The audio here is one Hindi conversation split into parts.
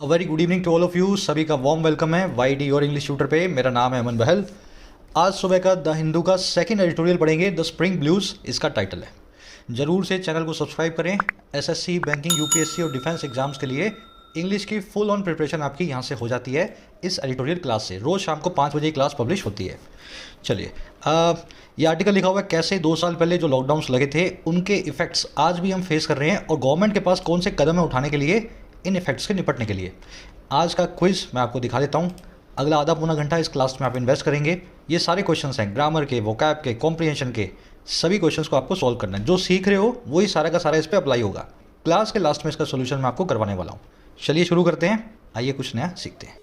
A very good evening to all of you. सभी का वार्म वेलकम है वाई डी और इंग्लिश ट्यूटर पे। मेरा नाम है अमन बहल। आज सुबह का द हिंदू का सेकंड एडिटोरियल पढ़ेंगे, द स्प्रिंग ब्लूज इसका टाइटल है। ज़रूर से चैनल को सब्सक्राइब करें। एसएससी, बैंकिंग, यूपीएससी और डिफेंस एग्जाम्स के लिए इंग्लिश की फुल ऑन प्रिपरेशन आपकी यहाँ से हो जाती है इस एडिटोरियल क्लास से। रोज़ शाम को 5 बजे क्लास पब्लिश होती है। चलिए, ये आर्टिकल लिखा हुआ है कैसे 2 साल पहले जो लॉकडाउन्स लगे थे उनके इफ़ेक्ट्स आज भी हम फेस कर रहे हैं और गवर्नमेंट के पास कौन से कदम है उठाने के लिए इन इफेक्ट्स के निपटने के लिए। आज का क्विज मैं आपको दिखा देता हूँ। अगला आधा पौना घंटा इस क्लास में आप इन्वेस्ट करेंगे। ये सारे क्वेश्चंस हैं ग्रामर के, वोकैब के, कॉम्प्रिहेंशन के, सभी क्वेश्चंस को आपको सॉल्व करना है। जो सीख रहे हो वही सारा का सारा इस पर अप्लाई होगा। क्लास के लास्ट में इसका सोल्यूशन मैं आपको करवाने वाला हूँ। चलिए शुरू करते हैं। आइए कुछ नया सीखते हैं।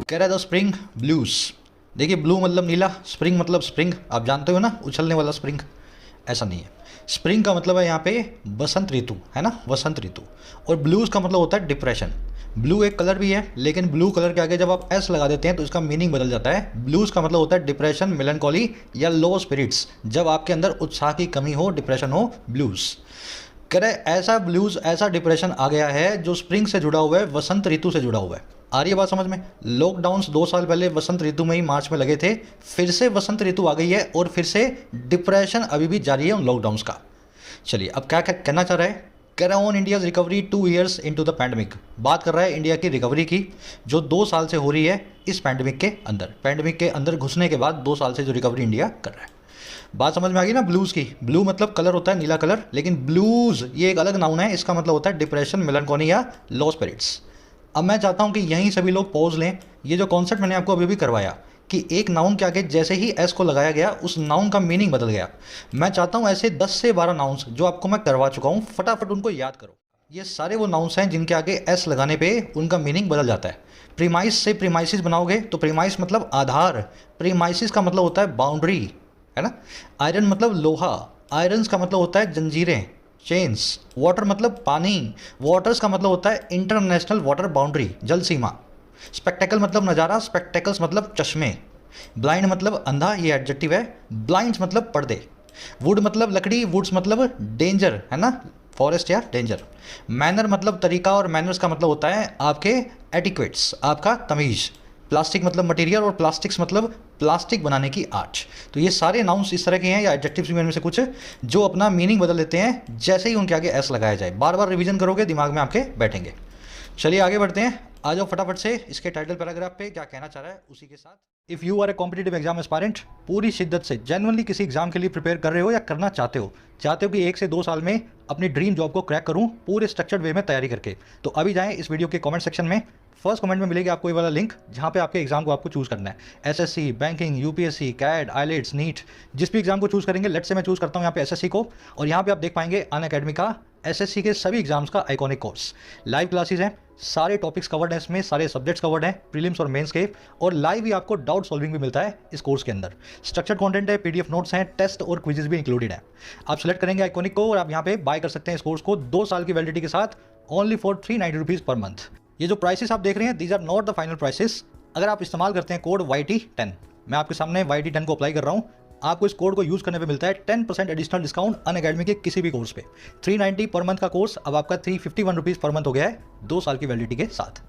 कह रहा है द स्प्रिंग ब्लूज। देखिए, ब्लू मतलब नीला, स्प्रिंग मतलब स्प्रिंग, आप जानते हो ना, उछलने वाला स्प्रिंग। ऐसा नहीं है। स्प्रिंग का मतलब है यहाँ पे बसंत ऋतु, है ना, वसंत ऋतु। और ब्लूज का मतलब होता है डिप्रेशन। ब्लू एक कलर भी है, लेकिन ब्लू कलर के आगे जब आप एस लगा देते हैं तो इसका मीनिंग बदल जाता है। ब्लूज का मतलब होता है डिप्रेशन, मेलनकॉली या लो स्पिरिट्स। जब आपके अंदर उत्साह की कमी हो, डिप्रेशन हो, ब्लूज। कह रहे ऐसा ब्लूज, ऐसा डिप्रेशन आ गया है जो स्प्रिंग से जुड़ा हुआ है, वसंत ऋतु से जुड़ा हुआ है। आ रही है बात समझ में? लॉकडाउन्स 2 साल पहले वसंत ऋतु में ही मार्च में लगे थे, फिर से वसंत ऋतु आ गई है और फिर से डिप्रेशन अभी भी जारी है उन लॉकडाउन्स का। चलिए, अब क्या कहना चाह रहा है? कह रहा हूँ India's recovery 2 years into the pandemic. बात कर रहा है इंडिया की रिकवरी की जो 2 साल से हो रही है इस पैंडमिक के अंदर। पैंडमिक के अंदर घुसने के बाद 2 साल से जो रिकवरी इंडिया कर रहा है। बात समझ में आ गई ना ब्लूज़ की? ब्लू मतलब कलर होता है, नीला कलर, लेकिन ब्लूज़ ये एक अलग नाउन है। इसका मतलब होता है डिप्रेशन, मेलनकॉनी या लो स्पिरिट्स। अब मैं चाहता हूं कि यहीं सभी लोग पॉज लें। ये जो कॉन्सेप्ट मैंने आपको अभी भी करवाया कि एक नाउन के आगे जैसे ही एस को लगाया गया उस नाउन का मीनिंग बदल गया। मैं चाहता हूं ऐसे 10 से 12 नाउन्स जो आपको मैं करवा चुका हूं, फटाफट उनको याद करो। ये सारे वो नाउन्स हैं जिनके आगे एस लगाने पे उनका मीनिंग बदल जाता है। प्रीमाइस से प्रीमाइसिस बनाओगे तो प्रीमाइस मतलब आधार, प्रीमाइसिस का मतलब होता है बाउंड्री, है ना। आयरन मतलब लोहा, आयरन्स का मतलब होता है जंजीरें, चेन्स। वाटर मतलब पानी, वाटर्स का मतलब होता है इंटरनेशनल वाटर बाउंड्री, जल सीमा। स्पेक्टेकल मतलब नज़ारा, स्पेक्टेकल्स मतलब चश्मे। ब्लाइंड मतलब अंधा, ये एडजेक्टिव है। ब्लाइंड्स मतलब पर्दे। वुड मतलब लकड़ी, वुड्स मतलब डेंजर, है ना, फॉरेस्ट या डेंजर। मैनर मतलब तरीका और मैनर्स का मतलब होता है आपके एटिक्वेट्स, आपका तमीज़। प्लास्टिक मतलब मटेरियल और प्लास्टिक्स मतलब प्लास्टिक बनाने की आर्ट। तो ये सारे नाउन्स इस तरह के हैं या एडजेक्टिव्स में से कुछ जो अपना मीनिंग बदल लेते हैं जैसे ही उनके आगे एस लगाया जाए। बार बार रिवीजन करोगे, दिमाग में आपके बैठेंगे। चलिए आगे बढ़ते हैं। आ जाओ फटाफट से इसके टाइटल पैराग्राफ पे क्या कहना चाह रहा है उसी के साथ। If you are a competitive exam aspirant, पूरी शिद्दत से जेन्युइनली किसी एग्जाम के लिए प्रिपेयर कर रहे हो या करना चाहते हो कि 1 से 2 साल में अपनी ड्रीम जॉब को क्रैक करूं पूरे स्ट्रक्चर्ड वे में तैयारी करके, तो अभी जाएं इस वीडियो के कमेंट सेक्शन में। फर्स्ट कमेंट में मिलेगी आपको ये वाला लिंक जहाँ पे आपके एग्जाम को आपको चूज़ करना है। एसएससी, बैंकिंग, यूपीएससी, कैड, आईलेट्स, नीट, जिस भी एग्जाम को चूज़ करेंगे। लेट्स से मैं चूज़ करता हूँ यहाँ पे एसएससी को, और यहाँ पे आप देख पाएंगे अनअकैडमी का एसएससी के सभी एग्जाम्स का आइकॉनिक कोर्स। लाइव क्लासेस हैं, सारे टॉपिक्स कवर्ड हैं इसमें, सारे सब्जेक्ट्स कवर्ड हैं, प्रीलिम्स और मेंस के, और लाइव ही आपको डाउट सॉल्विंग भी मिलता है इस कोर्स के अंदर। स्ट्रक्चर्ड कंटेंट है, पीडीएफ नोट्स हैं, टेस्ट और क्विजेस भी इंक्लूडेड है। आप सेलेक्ट करेंगे आइकॉनिक को और आप यहाँ पे बाय कर सकते हैं इस कोर्स को 2 साल की वैलिडिटी के साथ, only for 390 rupees per month. ये जो प्राइसेस आप देख रहे हैं, these are not the final prices. अगर आप इस्तेमाल करते हैं कोड YT10, मैं आपके सामने YT10 को अप्लाई कर रहा हूँ, आपको इस कोड को यूज़ करने पे मिलता है 10% एडिशनल डिस्काउंट अनअकैडमी के किसी भी कोर्स पे। 390 पर मंथ का कोर्स अब आपका 351 रुपीज़ पर मंथ हो गया है 2 साल की वैलिडिटी के साथ।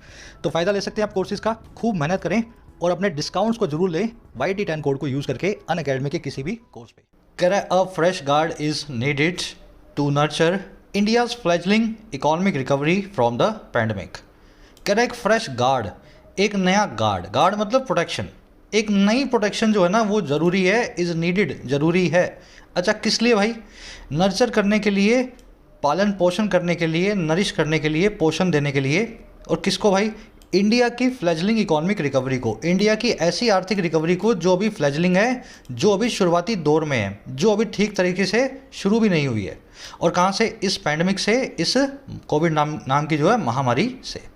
तो फ़ायदा ले सकते हैं आप कोर्सेज का। खूब मेहनत करें और अपने डिस्काउंट्स को जरूर लें YT10 कोड को यूज़ करके अनअकैडमी के किसी भी कोर्स पे। कह रहा है a fresh guard is needed to nurture India's fledgling economic recovery from the pandemic. कह रहा है एक फ्रेश गार्ड, एक नया गार्ड, गार्ड मतलब प्रोटेक्शन, एक नई प्रोटेक्शन जो है ना वो ज़रूरी है, इज़ नीडेड, ज़रूरी है। अच्छा, किस लिए भाई? नर्चर करने के लिए, पालन पोषण करने के लिए, नरिश करने के लिए, पोषण देने के लिए। और किसको भाई? इंडिया की फ्लैजलिंग इकोनॉमिक रिकवरी को, इंडिया की ऐसी आर्थिक रिकवरी को जो अभी फ्लैजलिंग है, जो अभी शुरुआती दौर में है, जो अभी ठीक तरीके से शुरू भी नहीं हुई है। और कहाँ से? इस पैंडमिक से, इस कोविड नाम की जो है महामारी से।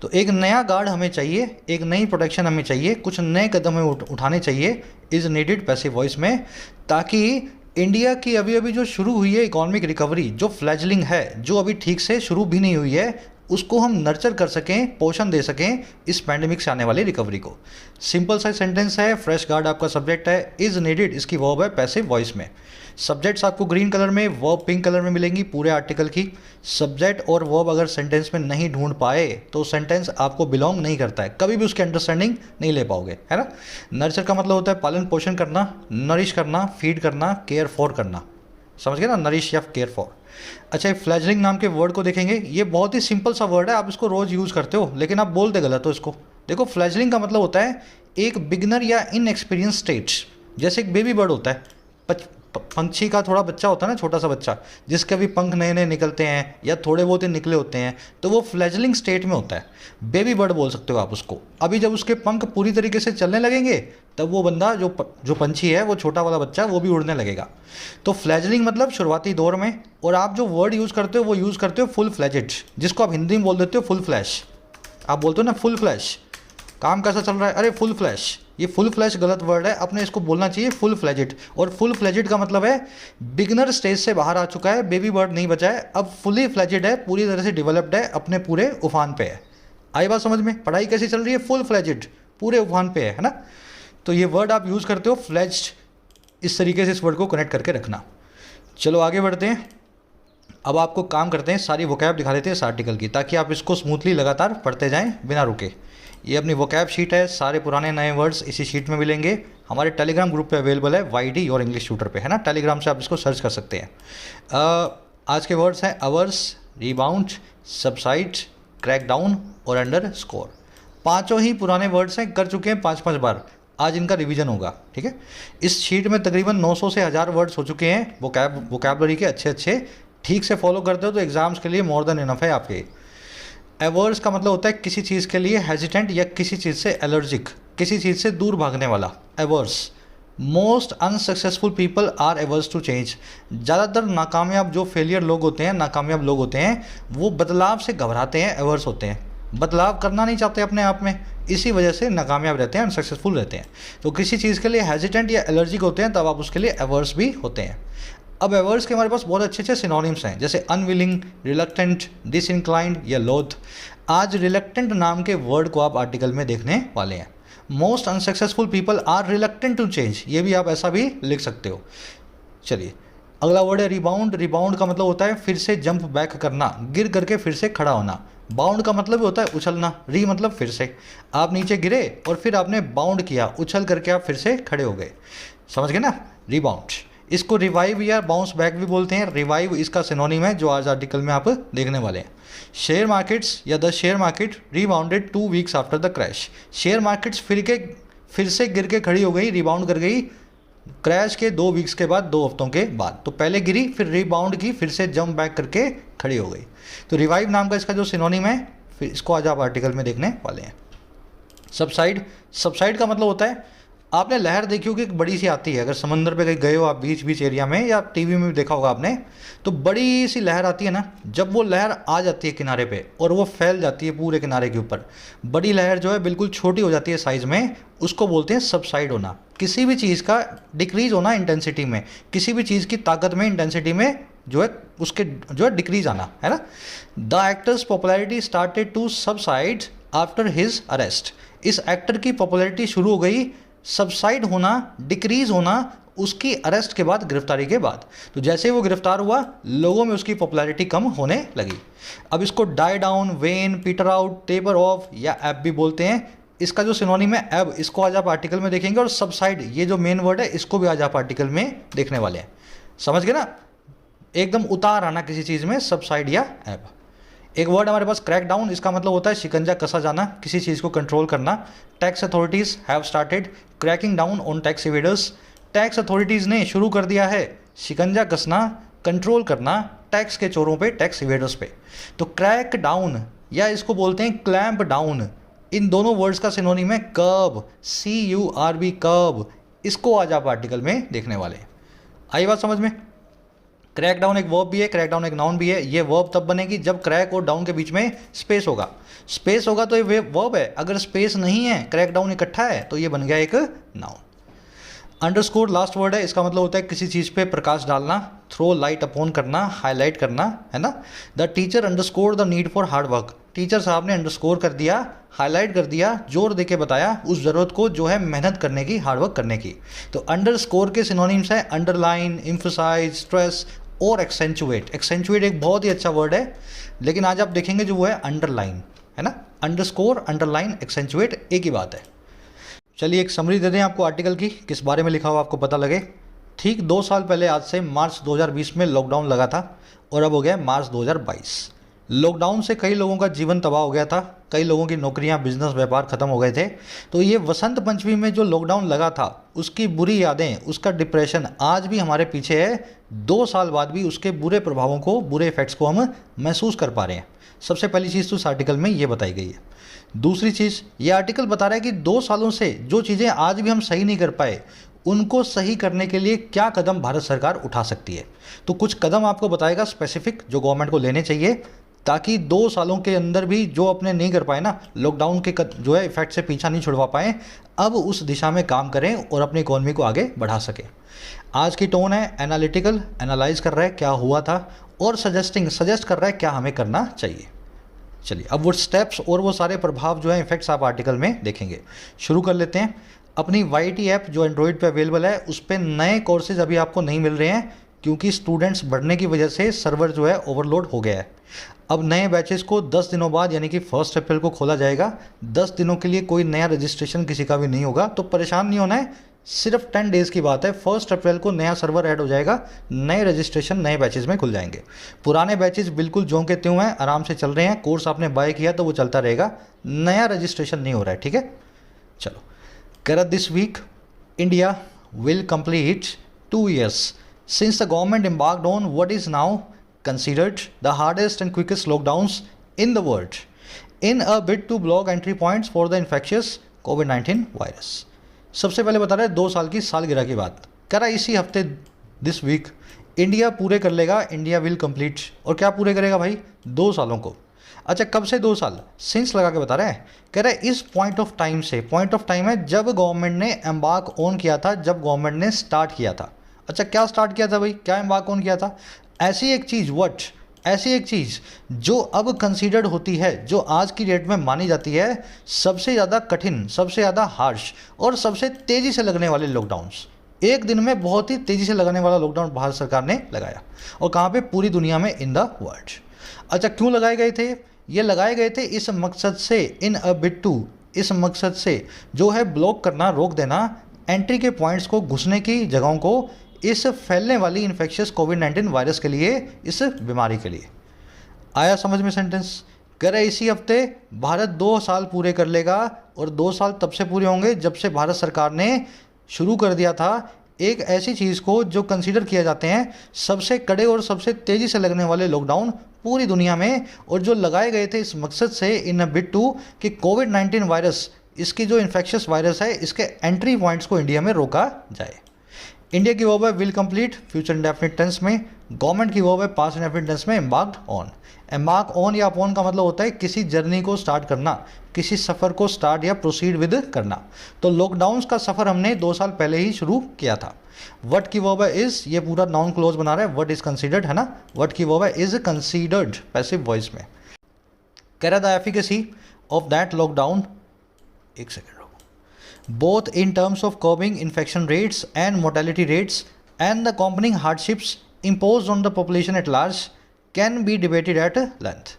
तो एक नया गार्ड हमें चाहिए, एक नई प्रोटेक्शन हमें चाहिए, कुछ नए कदम हमें उठाने चाहिए, इज़ नीडेड पैसिव वॉइस में, ताकि इंडिया की अभी अभी जो शुरू हुई है इकोनॉमिक रिकवरी, जो फ्लैजलिंग है, जो अभी ठीक से शुरू भी नहीं हुई है, उसको हम नर्चर कर सकें, पोषण दे सकें इस पैंडेमिक से आने वाली रिकवरी को। सिंपल सा सेंटेंस है, फ्रेश गार्ड आपका सब्जेक्ट है, इज नीडेड इसकी वर्ब है पैसिव वॉइस में। सब्जेक्ट्स आपको ग्रीन कलर में, वर्ब पिंक कलर में मिलेंगी पूरे आर्टिकल की। सब्जेक्ट और वर्ब अगर सेंटेंस में नहीं ढूंढ पाए तो सेंटेंस आपको बिलोंग नहीं करता है, कभी भी उसकी अंडरस्टैंडिंग नहीं ले पाओगे, है ना। नर्चर का मतलब होता है पालन पोषण करना, नरिश करना, फीड करना, केयर फॉर करना, समझ गए ना, नरिश या केयर फॉर। अच्छा, फ्लैजलिंग नाम के वर्ड को देखेंगे, ये बहुत ही सिंपल सा वर्ड है, आप इसको रोज़ यूज़ करते हो लेकिन आप बोलते गलत हो इसको। देखो, फ्लैजलिंग का मतलब होता है एक बिगनर या इनएक्सपीरियंस स्टेज, जैसे एक बेबी बर्ड होता है, पंछी का थोड़ा बच्चा होता है ना, छोटा सा बच्चा जिसके भी पंख नए नए निकलते हैं या थोड़े बहुत ही निकले होते हैं, तो वो फ्लैजलिंग स्टेट में होता है, बेबी बर्ड बोल सकते हो आप उसको। अभी जब उसके पंख पूरी तरीके से चलने लगेंगे तब वो बंदा जो पंछी है, वो छोटा वाला बच्चा, वो भी उड़ने लगेगा। तो फ्लैजलिंग मतलब शुरुआती दौर में। और आप जो वर्ड यूज़ करते हो वो यूज़ करते हो फुल फ्लैजेड, जिसको आप हिंदी में बोल देते हो फुल फ्लैश। आप बोलते हो ना फुल फ्लैश, काम कैसा चल रहा है, अरे फुल फ्लैश। ये फुल फ्लैश गलत वर्ड है, अपने इसको बोलना चाहिए फुल फ्लैजेड। और फुल फ्लैजेड का मतलब है बिगनर स्टेज से बाहर आ चुका है, बेबी बर्ड नहीं बचा है, अब फुली फ्लैजेड है, पूरी तरह से डेवलप्ड है, अपने पूरे उफान पे है। आई बात समझ में? पढ़ाई कैसी चल रही है? फुल फ्लैजेड, पूरे उफान पे है ना। तो ये वर्ड आप यूज़ करते हो फ्लैज्ड, इस तरीके से इस वर्ड को कनेक्ट करके रखना। चलो आगे बढ़ते हैं। अब आपको काम करते हैं, सारी वोकैब दिखा देते हैं इस आर्टिकल की, ताकि आप इसको स्मूथली लगातार पढ़ते जाएं बिना रुके। ये अपनी वोकैब शीट है, सारे पुराने नए वर्ड्स इसी शीट में मिलेंगे। हमारे टेलीग्राम ग्रुप पे अवेलेबल है, YD और इंग्लिश ट्यूटर पे, है ना। टेलीग्राम से आप इसको सर्च कर सकते हैं। आज के वर्ड्स हैं averse, rebound, subside, crack down और अंडर स्कोर। पाँचों ही पुराने वर्ड्स हैं, कर चुके हैं 5-5 बार। आज इनका रिवीजन होगा, ठीक है। इस शीट में तकरीबन 900 से 1000 वर्ड्स हो चुके हैं वोकैबलरी के अच्छे। ठीक से फॉलो करते हो तो एग्जाम्स के लिए मोर देन इनफ है आपके। एवर्स का मतलब होता है किसी चीज़ के लिए हेजिटेंट या किसी चीज़ से एलर्जिक, किसी चीज़ से दूर भागने वाला, averse. Most unsuccessful people are averse to change. ज़्यादातर नाकामयाब जो फेलियर लोग होते हैं, नाकामयाब लोग होते हैं, वो बदलाव से घबराते हैं, एवर्स होते हैं, बदलाव करना नहीं चाहते अपने आप में, इसी वजह से नाकामयाब रहते हैं, अनसक्सेसफुल रहते हैं। तो किसी चीज़ के लिए हेजिटेंट या एलर्जिक होते हैं, तब आप उसके लिए एवर्स भी होते हैं। अब एवर्स के हमारे पास बहुत अच्छे सिनोनिम्स हैं, जैसे अनविलिंग, रिलक्टेंट, डिसइंक्लाइंड या लोथ। आज रिलक्टेंट नाम के वर्ड को आप आर्टिकल में देखने वाले हैं। Most unsuccessful people are reluctant to change, ये भी आप ऐसा भी लिख सकते हो। चलिए अगला वर्ड है रिबाउंड। रिबाउंड का मतलब होता है फिर से जंप बैक करना, गिर करके फिर से खड़ा होना। बाउंड का मतलब होता है उछलना, री मतलब फिर से, आप नीचे गिरे और फिर आपने बाउंड किया, उछल करके आप फिर से खड़े हो गए, समझ गए ना, रिबाउंड। इसको रिवाइव या बाउंस बैक भी बोलते हैं। रिवाइव इसका सिनोनिम है जो आज आर्टिकल में आप देखने वाले हैं। शेयर मार्केट्स या the share market rebounded 2 weeks after the crash. Share markets फिर से गिर के खड़ी हो गई, रिबाउंड कर गई क्रैश के 2 वीक्स के बाद, 2 हफ्तों के बाद। तो पहले गिरी, फिर रिबाउंड की, फिर से जंप बैक करके खड़ी हो गई। तो रिवाइव नाम का इसका जो सिनोनिम है, फिर इसको आज आप आर्टिकल में देखने वाले हैं। सबसाइड का मतलब होता है, आपने लहर देखी होगी, एक बड़ी सी आती है, अगर समंदर पे कहीं गए हो आप बीच एरिया में, या टीवी में भी देखा होगा आपने, तो बड़ी सी लहर आती है ना, जब वो लहर आ जाती है किनारे पे और वो फैल जाती है पूरे किनारे के ऊपर, बड़ी लहर जो है बिल्कुल छोटी हो जाती है साइज़ में, उसको बोलते हैं सबसाइड होना। किसी भी चीज़ का डिक्रीज होना इंटेंसिटी में, किसी भी चीज़ की ताकत में, इंटेंसिटी में जो है उसके जो है डिक्रीज आना, है ना। The actors popularity started to subside after his arrest. इस एक्टर की पॉपुलैरिटी शुरू हो गई सबसाइड होना, डिक्रीज होना उसकी अरेस्ट के बाद, गिरफ्तारी के बाद। तो जैसे वो गिरफ्तार हुआ, लोगों में उसकी पॉपुलैरिटी कम होने लगी। अब इसको die down, wane, peter out, taper off या एब भी बोलते हैं। इसका जो सिनोनिम है एब, इसको आज आप आर्टिकल में देखेंगे। और सबसाइड, ये जो मेन वर्ड है, इसको भी आज आप आर्टिकल में देखने वाले हैं, समझ गए ना। एकदम उतार आना किसी चीज़ में, सबसाइड या एब। एक वर्ड हमारे पास क्रैक डाउन, इसका मतलब होता है शिकंजा कसा जाना, किसी चीज़ को कंट्रोल करना। Tax authorities have started cracking down on tax evaders. Tax authorities ने शुरू कर दिया है शिकंजा कसना, कंट्रोल करना टैक्स के चोरों पे, टैक्स इवेडर्स पे। तो क्रैक डाउन या इसको बोलते हैं क्लैंप डाउन, इन दोनों वर्ड्स का सिनोनिम है कर्ब, CURB, कर्ब। इसको आज आप आर्टिकल में देखने वाले हैं। आई बात समझ में? क्रैक डाउन एक वर्ब भी है, क्रैक डाउन एक नाउन भी है। ये वर्ब तब बनेगी जब क्रैक और डाउन के बीच में स्पेस होगा। स्पेस होगा तो ये वर्ब है, अगर स्पेस नहीं है, क्रैक डाउन इकट्ठा है, तो ये बन गया एक नाउन। अंडरस्कोर लास्ट वर्ड है, इसका मतलब होता है किसी चीज़ पे प्रकाश डालना, थ्रो लाइट अपॉन करना, हाईलाइट करना, है ना। The teacher underscore the need for hard work, teacher साहब ने अंडरस्कोर कर दिया, हाईलाइट कर दिया, जोर दे के बताया उस ज़रूरत को जो है मेहनत करने की, हार्ड वर्क करने की। तो अंडरस्कोर के सिनोनिम्स है अंडरलाइन, एम्फसाइज, स्ट्रेस और एक्सेंचुएट। एक्सेंचुएट एक बहुत ही अच्छा वर्ड है, लेकिन आज आप देखेंगे जो वो है अंडरलाइन, है ना। अंडरस्कोर, अंडरलाइन, एक्सेंचुएट एक ही बात है। चलिए एक समरी दे दें आपको आर्टिकल की, किस बारे में लिखा हुआ आपको पता लगे। ठीक 2 साल पहले आज से मार्च 2020 में लॉकडाउन लगा था और अब हो गया मार्च 2022। लॉकडाउन से कई लोगों का जीवन तबाह हो गया था, कई लोगों की नौकरियां, बिजनेस, व्यापार खत्म हो गए थे। तो ये वसंत पंचमी में जो लॉकडाउन लगा था उसकी बुरी यादें, उसका डिप्रेशन आज भी हमारे पीछे है। 2 साल बाद भी उसके बुरे प्रभावों को, बुरे इफेक्ट्स को हम महसूस कर पा रहे हैं। सबसे पहली चीज़ तो इस आर्टिकल में ये बताई गई है। दूसरी चीज़, ये आर्टिकल बता रहा है कि 2 सालों से जो चीज़ें आज भी हम सही नहीं कर पाए उनको सही करने के लिए क्या कदम भारत सरकार उठा सकती है। तो कुछ कदम आपको बताएगा स्पेसिफिक जो गवर्नमेंट को लेने चाहिए, ताकि 2 सालों के अंदर भी जो अपने नहीं कर पाए ना, लॉकडाउन के जो है इफेक्ट से पीछा नहीं छुड़वा पाए, अब उस दिशा में काम करें और अपनी इकोनॉमी को आगे बढ़ा सकें। आज की टोन है एनालिटिकल, एनालाइज कर रहा है क्या हुआ था और सजेस्ट कर रहा है क्या हमें करना चाहिए। चलिए अब वो स्टेप्स और वो सारे प्रभाव जो है इफेक्ट्स आप आर्टिकल में देखेंगे। शुरू कर लेते हैं। अपनी YT ऐप जो एंड्रॉयड पे अवेलेबल है उस पर नए कोर्सेज अभी आपको नहीं मिल रहे हैं, क्योंकि स्टूडेंट्स बढ़ने की वजह से सर्वर जो है ओवरलोड हो गया है। अब नए बैचेस को 10 दिनों बाद यानी कि 1 अप्रैल को खोला जाएगा। 10 दिनों के लिए कोई नया रजिस्ट्रेशन किसी का भी नहीं होगा, तो परेशान नहीं होना है। सिर्फ 10 डेज़ की बात है, 1 अप्रैल को नया सर्वर ऐड हो जाएगा, नए रजिस्ट्रेशन नए बैचेज में खुल जाएंगे। पुराने बैचेज बिल्कुल ज्यों के त्यों हैं, आराम से चल रहे हैं। कोर्स आपने बाय किया तो वो चलता रहेगा, नया रजिस्ट्रेशन नहीं हो रहा है, ठीक है। चलो, कह रहा this week India will complete 2 years since the government embarked on what is now considered the hardest and quickest lockdowns in the world in a bid to block entry points for the infectious COVID-19 virus। सबसे पहले बता रहा है 2 साल की सालगिरह की बात। कह रहा है इसी हफ्ते, दिस वीक, इंडिया पूरे कर लेगा, इंडिया विल कंप्लीट। और क्या पूरे करेगा भाई? 2 सालों को। अच्छा, कब से 2 साल? सिंस लगा के बता रहा है। कह रहा है इस पॉइंट ऑफ टाइम से, पॉइंट ऑफ टाइम है जब गवर्नमेंट ने एम्बार्क ऑन किया था, जब गवर्नमेंट ने स्टार्ट किया था। अच्छा, क्या स्टार्ट किया था भाई? क्या एम्बार्क ऑन किया था? ऐसी एक चीज़, ऐसी एक चीज़ जो अब कंसीडर्ड होती है, जो आज की डेट में मानी जाती है सबसे ज़्यादा कठिन, सबसे ज़्यादा हार्श और सबसे तेज़ी से लगने वाले लॉकडाउन्स। एक दिन में बहुत ही तेज़ी से लगने वाला लॉकडाउन भारत सरकार ने लगाया। और कहाँ पे? पूरी दुनिया में, इन द वर्ल्ड। अच्छा, क्यों लगाए गए थे? ये लगाए गए थे इस मकसद से, इन अ बिड टू, इस मकसद से जो है ब्लॉक करना, रोक देना एंट्री के पॉइंट्स को, घुसने की जगहों को, इस फैलने वाली इन्फेक्शियस कोविड-19 वायरस के लिए, इस बीमारी के लिए। आया समझ में सेंटेंस? कह रहे इसी हफ्ते भारत 2 साल पूरे कर लेगा, और 2 साल तब से पूरे होंगे जब से भारत सरकार ने शुरू कर दिया था एक ऐसी चीज़ को जो कंसीडर किया जाते हैं सबसे कड़े और सबसे तेज़ी से लगने वाले लॉकडाउन पूरी दुनिया में, और जो लगाए गए थे इस मकसद से, इन अ बिड टू, कि कोविड-19 वायरस, इसकी जो इन्फेक्शियस वायरस है, इसके एंट्री पॉइंट्स को इंडिया में रोका जाए। इंडिया की वर्ब है will complete, future indefinite tense में। गवर्नमेंट की वर्ब है पास्ट इंडेफिनिट टेंस में, एम्बार्क्ड ऑन। एम्बार्क ऑन या अपॉन का मतलब होता है किसी जर्नी को स्टार्ट करना, किसी सफ़र को स्टार्ट या प्रोसीड विद करना। तो लॉकडाउन्स का सफ़र हमने 2 साल पहले ही शुरू किया था। वट की वर्ब है इज, ये पूरा नाउन क्लोज बना रहा है, वट इज कंसीडर्ड, है ना। वट की वर्ब है इज कंसीडर्ड, पैसिव वॉइस में। कह रहा the efficacy of that lockdown, एक second, both in terms of curbing infection rates and mortality rates and the accompanying hardships imposed on the population at large can be debated at length।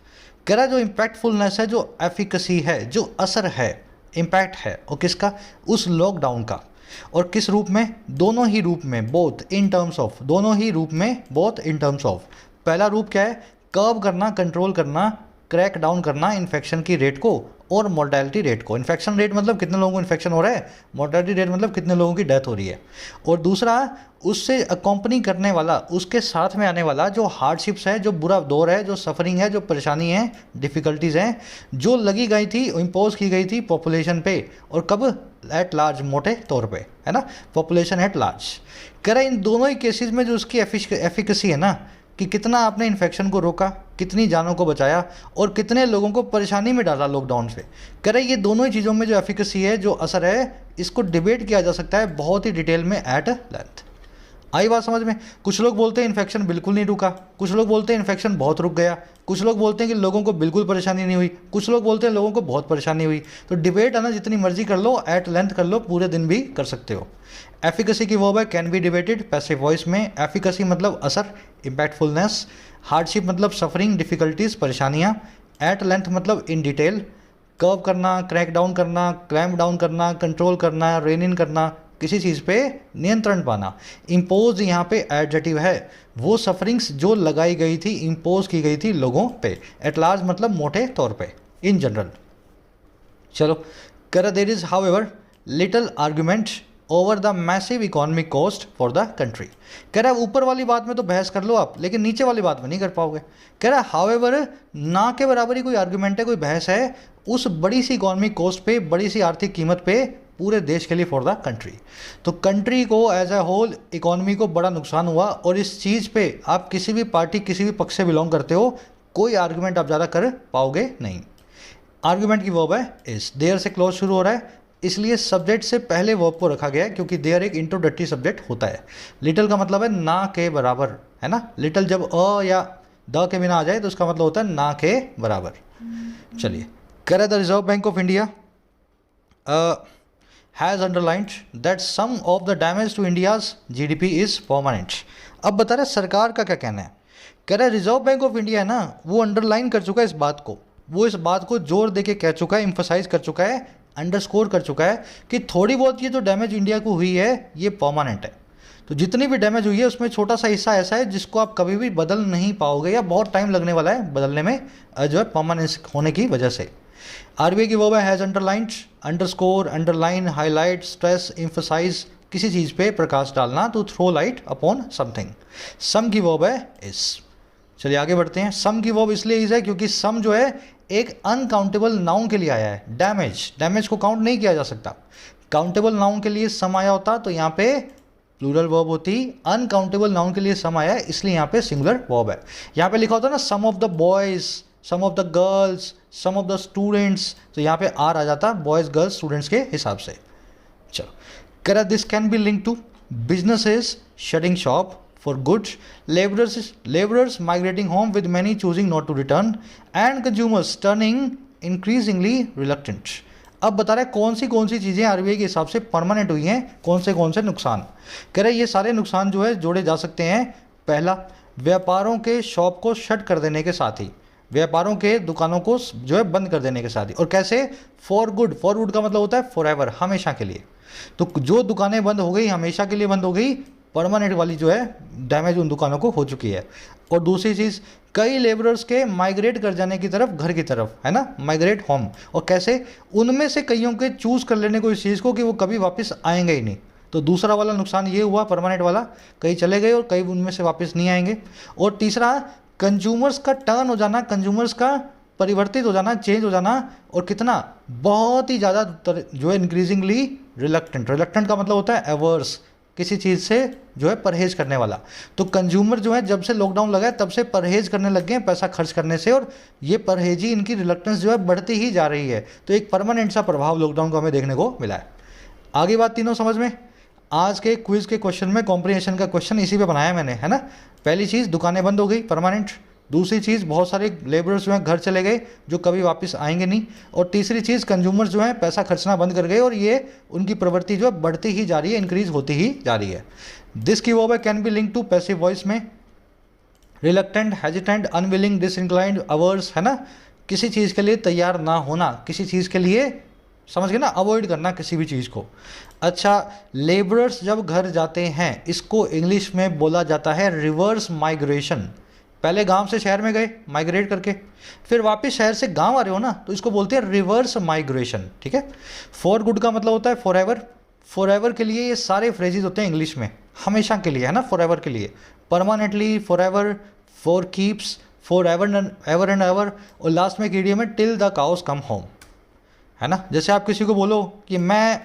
कह रहा जो इम्पैक्टफुलनेस है, जो एफिकेसी है, जो असर है, इम्पैक्ट है, और किसका? उस लॉकडाउन का। और किस रूप में? दोनों ही रूप में, बोथ इन टर्म्स ऑफ, दोनों ही रूप में, बोथ इन टर्म्स ऑफ। पहला रूप क्या है? कर्ब करना, कंट्रोल करना, क्रैक डाउन करना इन्फेक्शन की रेट को और मोर्टेलिटी रेट को। इन्फेक्शन रेट मतलब कितने लोगों को इन्फेक्शन हो रहा है, मोर्टेलिटी रेट मतलब कितने लोगों की डेथ हो रही है। और दूसरा, उससे अकम्पनी करने वाला, उसके साथ में आने वाला जो हार्डशिप्स है, जो बुरा दौर है, जो सफरिंग है, जो परेशानी है, डिफ़िकल्टीज़ हैं, जो लगी गई थी, इम्पोज की गई थी पॉपुलेशन पे, और कब? एट लार्ज, मोटे तौर पे, है ना, पॉपुलेशन एट लार्ज। कह रहा है इन दोनों ही केसेस में जो उसकी एफिकेसी है ना, कि कितना आपने इन्फेक्शन को रोका, कितनी जानों को बचाया और कितने लोगों को परेशानी में डाला लॉकडाउन से। कह रहे ये दोनों ही चीज़ों में जो एफिकेसी है, जो असर है, इसको डिबेट किया जा सकता है बहुत ही डिटेल में एट लेंथ। आई बात समझ में? कुछ लोग बोलते हैं इन्फेक्शन बिल्कुल नहीं रुका, कुछ लोग बोलते हैं इन्फेक्शन बहुत रुक गया, कुछ लोग बोलते हैं कि लोगों को बिल्कुल परेशानी नहीं हुई, कुछ लोग बोलते हैं लोगों को बहुत परेशानी हुई। तो डिबेट है ना, जितनी मर्जी कर लो, एट लेंथ कर लो, पूरे दिन भी कर सकते हो। एफिकेसी की वर्ब है can be debated passive voice में। एफिकेसी मतलब असर, इम्पैक्टफुलनेस। हार्डशिप मतलब सफरिंग, डिफिकल्टीज, परेशानियाँ। एट लेंथ मतलब इन डिटेल। कर्व करना, क्रैक डाउन करना, क्लैम्प डाउन करना, कंट्रोल करना, रेन इन करना, किसी चीज़ पे नियंत्रण पाना। इम्पोज यहाँ पे एडजेक्टिव है, वो सफरिंग्स जो लगाई गई थी, इम्पोज की गई थी लोगों पे। एट लार्ज मतलब मोटे तौर पे, इन जनरल। चलो, कह there is however little argument over the massive economic cost for the country. कह रहा है ऊपर वाली बात में तो बहस कर लो आप, लेकिन नीचे वाली बात में नहीं कर पाओगे। कह रहा है हाउएवर, ना के बराबर ही कोई आर्गुमेंट है, कोई बहस है उस बड़ी सी इकोनॉमिक कॉस्ट पे, बड़ी सी आर्थिक कीमत पे, पूरे देश के लिए, फॉर द कंट्री। तो कंट्री को एज ए होल, इकोनॉमी को बड़ा नुकसान हुआ, और इस चीज़ पे आप किसी भी पार्टी, किसी भी पक्ष से बिलोंग करते हो, कोई आर्गुमेंट आप ज़्यादा कर पाओगे नहीं। आर्गुमेंट की वर्ब है इस, देयर से क्लोज शुरू हो रहा है, इसलिए सब्जेक्ट से पहले वर्ब को रखा गया है, क्योंकि देयर एक इंट्रोडक्टरी सब्जेक्ट होता है। लिटिल का मतलब है ना के बराबर, है ना। लिटिल जब अ या द के बिना आ जाए तो उसका मतलब होता है ना के बराबर। चलिए, कह रहा the reserve bank of India has underlined that some of the damage to India's GDP is permanent। अब बता रहा है सरकार का क्या कहना है। कह रहा है रिजर्व बैंक ऑफ इंडिया है ना, वो अंडरलाइन कर चुका है इस बात को, वो इस बात को जोर दे के कह चुका है, इम्फोसाइज कर चुका है, अंडरस्कोर कर चुका है कि थोड़ी बहुत ये जो डैमेज इंडिया को हुई है ये परमानेंट है। तो जितनी भी डैमेज हुई है उसमें छोटा सा हिस्सा ऐसा है जिसको आप कभी भी बदल नहीं पाओगे, या बहुत टाइम लगने वाला है बदलने में, जो है परमानेंस होने की वजह से। आरबीआई की वर्ब है has underlined, underscore, underline, highlight, stress, emphasise, किसी चीज़ पे प्रकाश डालना, to throw light upon something. Some की वर्ब है इस। चलिए आगे बढ़ते हैं। सम की वर्ब इसलिए इज है क्योंकि सम जो है एक अनकाउंटेबल नाउन के लिए आया है। डैमेज को काउंट नहीं किया जा सकता। काउंटेबल नाउन के लिए सम आया होता तो यहाँ पे प्लूरल वर्ब होती, अनकाउंटेबल नाउन के लिए सम आया है इसलिए यहाँ पे सिंगुलर वर्ब है। यहाँ पे लिखा होता है ना some of the boys, some of the girls, some of the students, तो यहाँ पे आर आ जाता बॉयज़ गर्ल्स स्टूडेंट्स के हिसाब से। चलो, कह this can be link to businesses shutting shop for goods, laborers migrating home with many choosing not to return, and consumers turning increasingly reluctant। अब बता रहा है कौन सी चीज़ें आरबीआई के हिसाब से परमानेंट हुई हैं, कौन से नुकसान। कह रहे ये सारे नुकसान जो है जोड़े जा सकते हैं। पहला, व्यापारों के शॉप को शट कर देने के साथ ही, व्यापारों के दुकानों को जो है बंद कर देने के साथ ही। और कैसे? फॉर गुड का मतलब होता है फॉर एवर, हमेशा के लिए। तो जो दुकानें बंद हो गई, हमेशा के लिए बंद हो गई, परमानेंट वाली जो है डैमेज उन दुकानों को हो चुकी है। और दूसरी चीज़, कई लेबरर्स के माइग्रेट कर जाने की तरफ, घर की तरफ, है ना, माइग्रेट होम। और कैसे? उनमें से कईयों के चूज़ कर लेने को इस चीज़ को कि वो कभी वापस आएंगे ही नहीं। तो दूसरा वाला नुकसान ये हुआ परमानेंट वाला, कई चले गए और कई उनमें से वापस नहीं आएंगे। और तीसरा, कंज्यूमर्स का टर्न हो जाना, कंज्यूमर्स का परिवर्तित हो जाना, चेंज हो जाना। और कितना? बहुत ही ज़्यादा जो है इंक्रीजिंगली रिलक्टेंट। रिलक्टेंट का मतलब होता है एवर्स, किसी चीज़ से जो है परहेज करने वाला। तो कंज्यूमर जो है जब से लॉकडाउन लगा है तब से परहेज करने लग गए हैं पैसा खर्च करने से, और ये परहेजी, इनकी रिलक्टेंस जो है बढ़ती ही जा रही है। तो एक परमानेंट सा प्रभाव लॉकडाउन को हमें देखने को मिला है। आगे बात तीनों समझ में। आज के क्विज के क्वेश्चन में कॉम्प्रिहेंशन का क्वेश्चन इसी पे बनाया मैंने, है ना। पहली चीज़, दुकानें बंद हो गई, परमानेंट। दूसरी चीज़, बहुत सारे लेबरर्स जो हैं घर चले गए जो कभी वापस आएंगे नहीं। और तीसरी चीज़, कंज्यूमर्स जो हैं पैसा खर्चना बंद कर गए और ये उनकी प्रवृत्ति जो है बढ़ती ही जा रही है, इंक्रीज होती ही जा रही है। दिस की वर्ब है can be link to passive voice में। Reluctant, hesitant, unwilling, disinclined, averse, है ना, किसी चीज़ के लिए तैयार ना होना, किसी चीज़ के लिए, समझ गए ना, अवॉइड करना किसी भी चीज़ को। अच्छा, लेबरर्स जब घर जाते हैं इसको इंग्लिश में बोला जाता है रिवर्स माइग्रेशन। पहले गांव से शहर में गए माइग्रेट करके, फिर वापस शहर से गांव आ रहे हो ना, तो इसको बोलते हैं रिवर्स माइग्रेशन, ठीक है। फॉर गुड का मतलब होता है फॉर एवर। फॉर एवर के लिए ये सारे फ्रेजेस होते हैं इंग्लिश में, हमेशा के लिए, है ना, फॉर एवर के लिए। Permanently, for ever, for keeps, for ever and ever. और लास्ट में एक इडियम है till the cows come home, है ना। जैसे आप किसी को बोलो कि मैं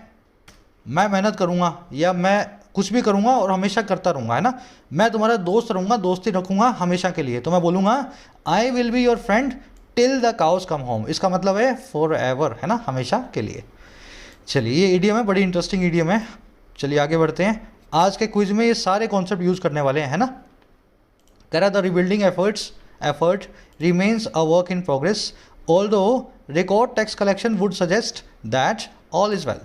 मेहनत करूँगा या मैं कुछ भी करूँगा और हमेशा करता रहूँगा, है ना। मैं तुम्हारा दोस्त रहूँगा, दोस्ती रखूँगा हमेशा के लिए। तो मैं बोलूँगा I will be your friend till the cows come home. इसका मतलब है फॉर एवर, है ना, हमेशा के लिए। चलिए ये ईडियम है, बड़ी इंटरेस्टिंग ईडियम है। चलिए आगे बढ़ते हैं। आज के क्विज में ये सारे कॉन्सेप्ट यूज़ करने वाले हैं, है ना। कह रहा the rebuilding effort remains a work in progress although record tax collection would suggest that all is well.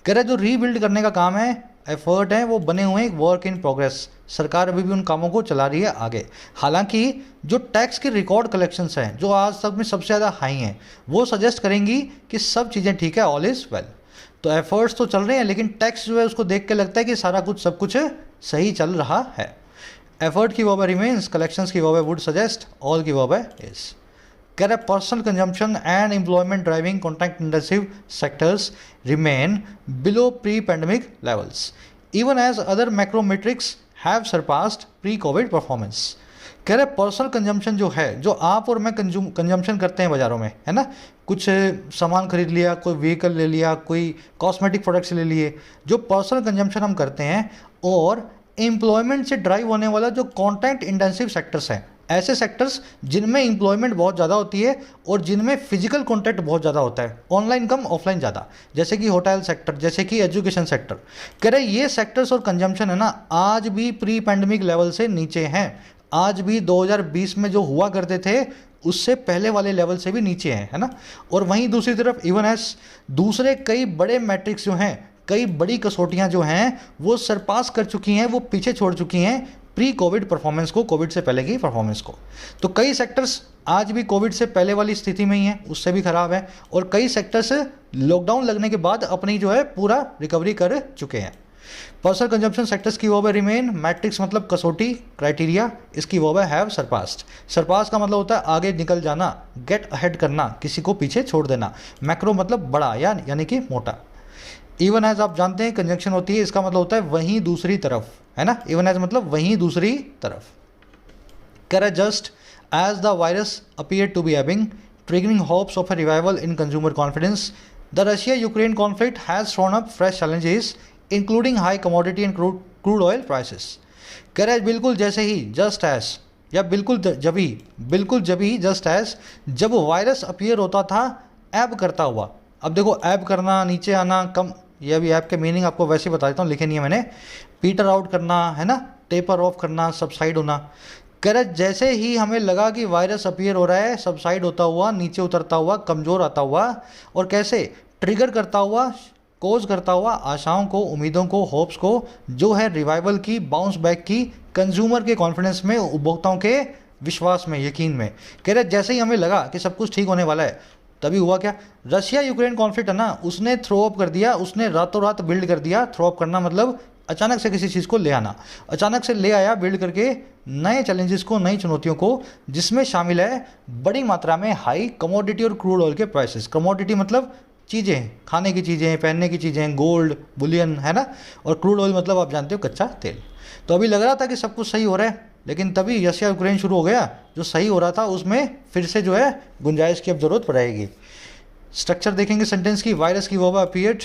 कह रहा है जो रीबिल्ड करने का काम है, एफर्ट है, वो बने हुए एक वर्क इन प्रोग्रेस। सरकार अभी भी उन कामों को चला रही है आगे। हालांकि जो टैक्स के रिकॉर्ड कलेक्शंस हैं जो आज तक में सबसे ज़्यादा हाई हैं, वो सजेस्ट करेंगी कि सब चीज़ें ठीक है, ऑल इज़ वेल। तो एफर्ट्स तो चल रहे हैं, लेकिन टैक्स जो है उसको देख के लगता है कि सारा कुछ सब कुछ सही चल रहा है। एफर्ट की वर्ब है रिमेन्स, कलेक्शंस की वर्ब है वुड सजेस्ट, ऑल की वर्ब है इज। कह रहा है personal consumption and employment driving contract intensive sectors remain below pre pandemic levels even as other macro metrics have surpassed pre Covid performance. कह रहे पर्सनल कंजम्पशन जो है, जो आप और मैं कंजम्पशन करते हैं बाज़ारों में, है ना, कुछ सामान खरीद लिया, कोई व्हीकल ले लिया, कोई कॉस्मेटिक प्रोडक्ट्स ले लिए, जो पर्सनल कंजम्पशन हम करते हैं, और एम्प्लॉयमेंट से ड्राइव होने वाला जो कॉन्टैक्ट इंटेंसिव सेक्टर्स हैं, ऐसे सेक्टर्स जिनमें एम्प्लॉयमेंट बहुत ज़्यादा होती है और जिनमें फिजिकल कॉन्टैक्ट बहुत ज़्यादा होता है, ऑनलाइन कम ऑफलाइन ज़्यादा, जैसे कि होटल सेक्टर, जैसे कि एजुकेशन सेक्टर। कह रहे ये सेक्टर्स और कंजम्पशन है ना, आज भी प्री पैंडमिक लेवल से नीचे हैं। आज भी 2020 में जो हुआ करते थे उससे पहले वाले लेवल से भी नीचे हैं, है ना। और वहीं दूसरी तरफ इवन एस दूसरे कई बड़े मैट्रिक्स जो हैं, कई बड़ी कसौटियां जो हैं, वो सरपास कर चुकी हैं, वो पीछे छोड़ चुकी हैं प्री कोविड परफॉर्मेंस को, कोविड से पहले की परफॉर्मेंस को। तो कई सेक्टर्स आज भी कोविड से पहले वाली स्थिति में ही हैं, उससे भी ख़राब है, और कई सेक्टर्स लॉकडाउन लगने के बाद अपनी जो है पूरा रिकवरी कर चुके हैं। पर्सनल कंजम्पशन सेक्टर्स की वर्ब है रिमेन, मैट्रिक्स मतलब कसौटी, क्राइटेरिया, इसकी वर्ब है हैव सरपास्ड। सरपास का मतलब होता है आगे निकल जाना, गेट अहेड करना, किसी को पीछे छोड़ देना। मैक्रो मतलब बड़ा यानी कि मोटा। इवन एज आप जानते हैं कंजंक्शन होती है, इसका मतलब होता है वहीं दूसरी तरफ, है ना। इवन एज मतलब वहीं दूसरी तरफ। कह रहा है just as the virus appear to be ebbing triggering hopes of a revival in consumer confidence the Russia Ukraine conflict has thrown up fresh challenges including high commodity and crude oil prices. कह रहा है बिल्कुल जैसे ही, जस्ट एज, या बिल्कुल जब ही, जस्ट एज, जब वायरस अपीयर होता था एब करता हुआ। अब देखो एब करना, नीचे आना, कम, ये अभी ऐप के मीनिंग आपको वैसे ही बता देता हूँ, लिखे नहीं है मैंने। पीटर आउट करना, है ना, टेपर ऑफ करना, सबसाइड होना। कह रहा जैसे ही हमें लगा कि वायरस अपीयर हो रहा है, सबसाइड होता हुआ, नीचे उतरता हुआ, कमज़ोर आता हुआ, और कैसे ट्रिगर करता हुआ, कोज करता हुआ आशाओं को, उम्मीदों को, होप्स को, जो है रिवाइवल की, बाउंस बैक की, कंज्यूमर के कॉन्फिडेंस में, उपभोक्ताओं के विश्वास में, यकीन में। कह रहे जैसे ही हमें लगा कि सब कुछ ठीक होने वाला है, तभी हुआ क्या, रशिया यूक्रेन कॉन्फ्लिक्ट है ना, उसने थ्रो अप कर दिया, उसने रातों रात बिल्ड कर दिया। थ्रो अप करना मतलब अचानक से किसी चीज़ को ले आना, अचानक से ले आया बिल्ड करके नए चैलेंजेस को, नई चुनौतियों को, जिसमें शामिल है बड़ी मात्रा में हाई कमोडिटी और क्रूड ऑयल के प्राइसेस। कमोडिटी मतलब चीज़ें, खाने की चीज़ें, पहनने की चीज़ें, गोल्ड, बुलियन, है ना, और क्रूड ऑयल मतलब आप जानते हो कच्चा तेल। तो अभी लग रहा था कि सब कुछ सही हो रहा है, लेकिन तभी रशिया यूक्रेन शुरू हो गया, जो सही हो रहा था उसमें फिर से जो है गुंजाइश की अब ज़रूरत पड़ेगी। स्ट्रक्चर देखेंगे सेंटेंस की, वायरस की वर्ब अपीयर्ड,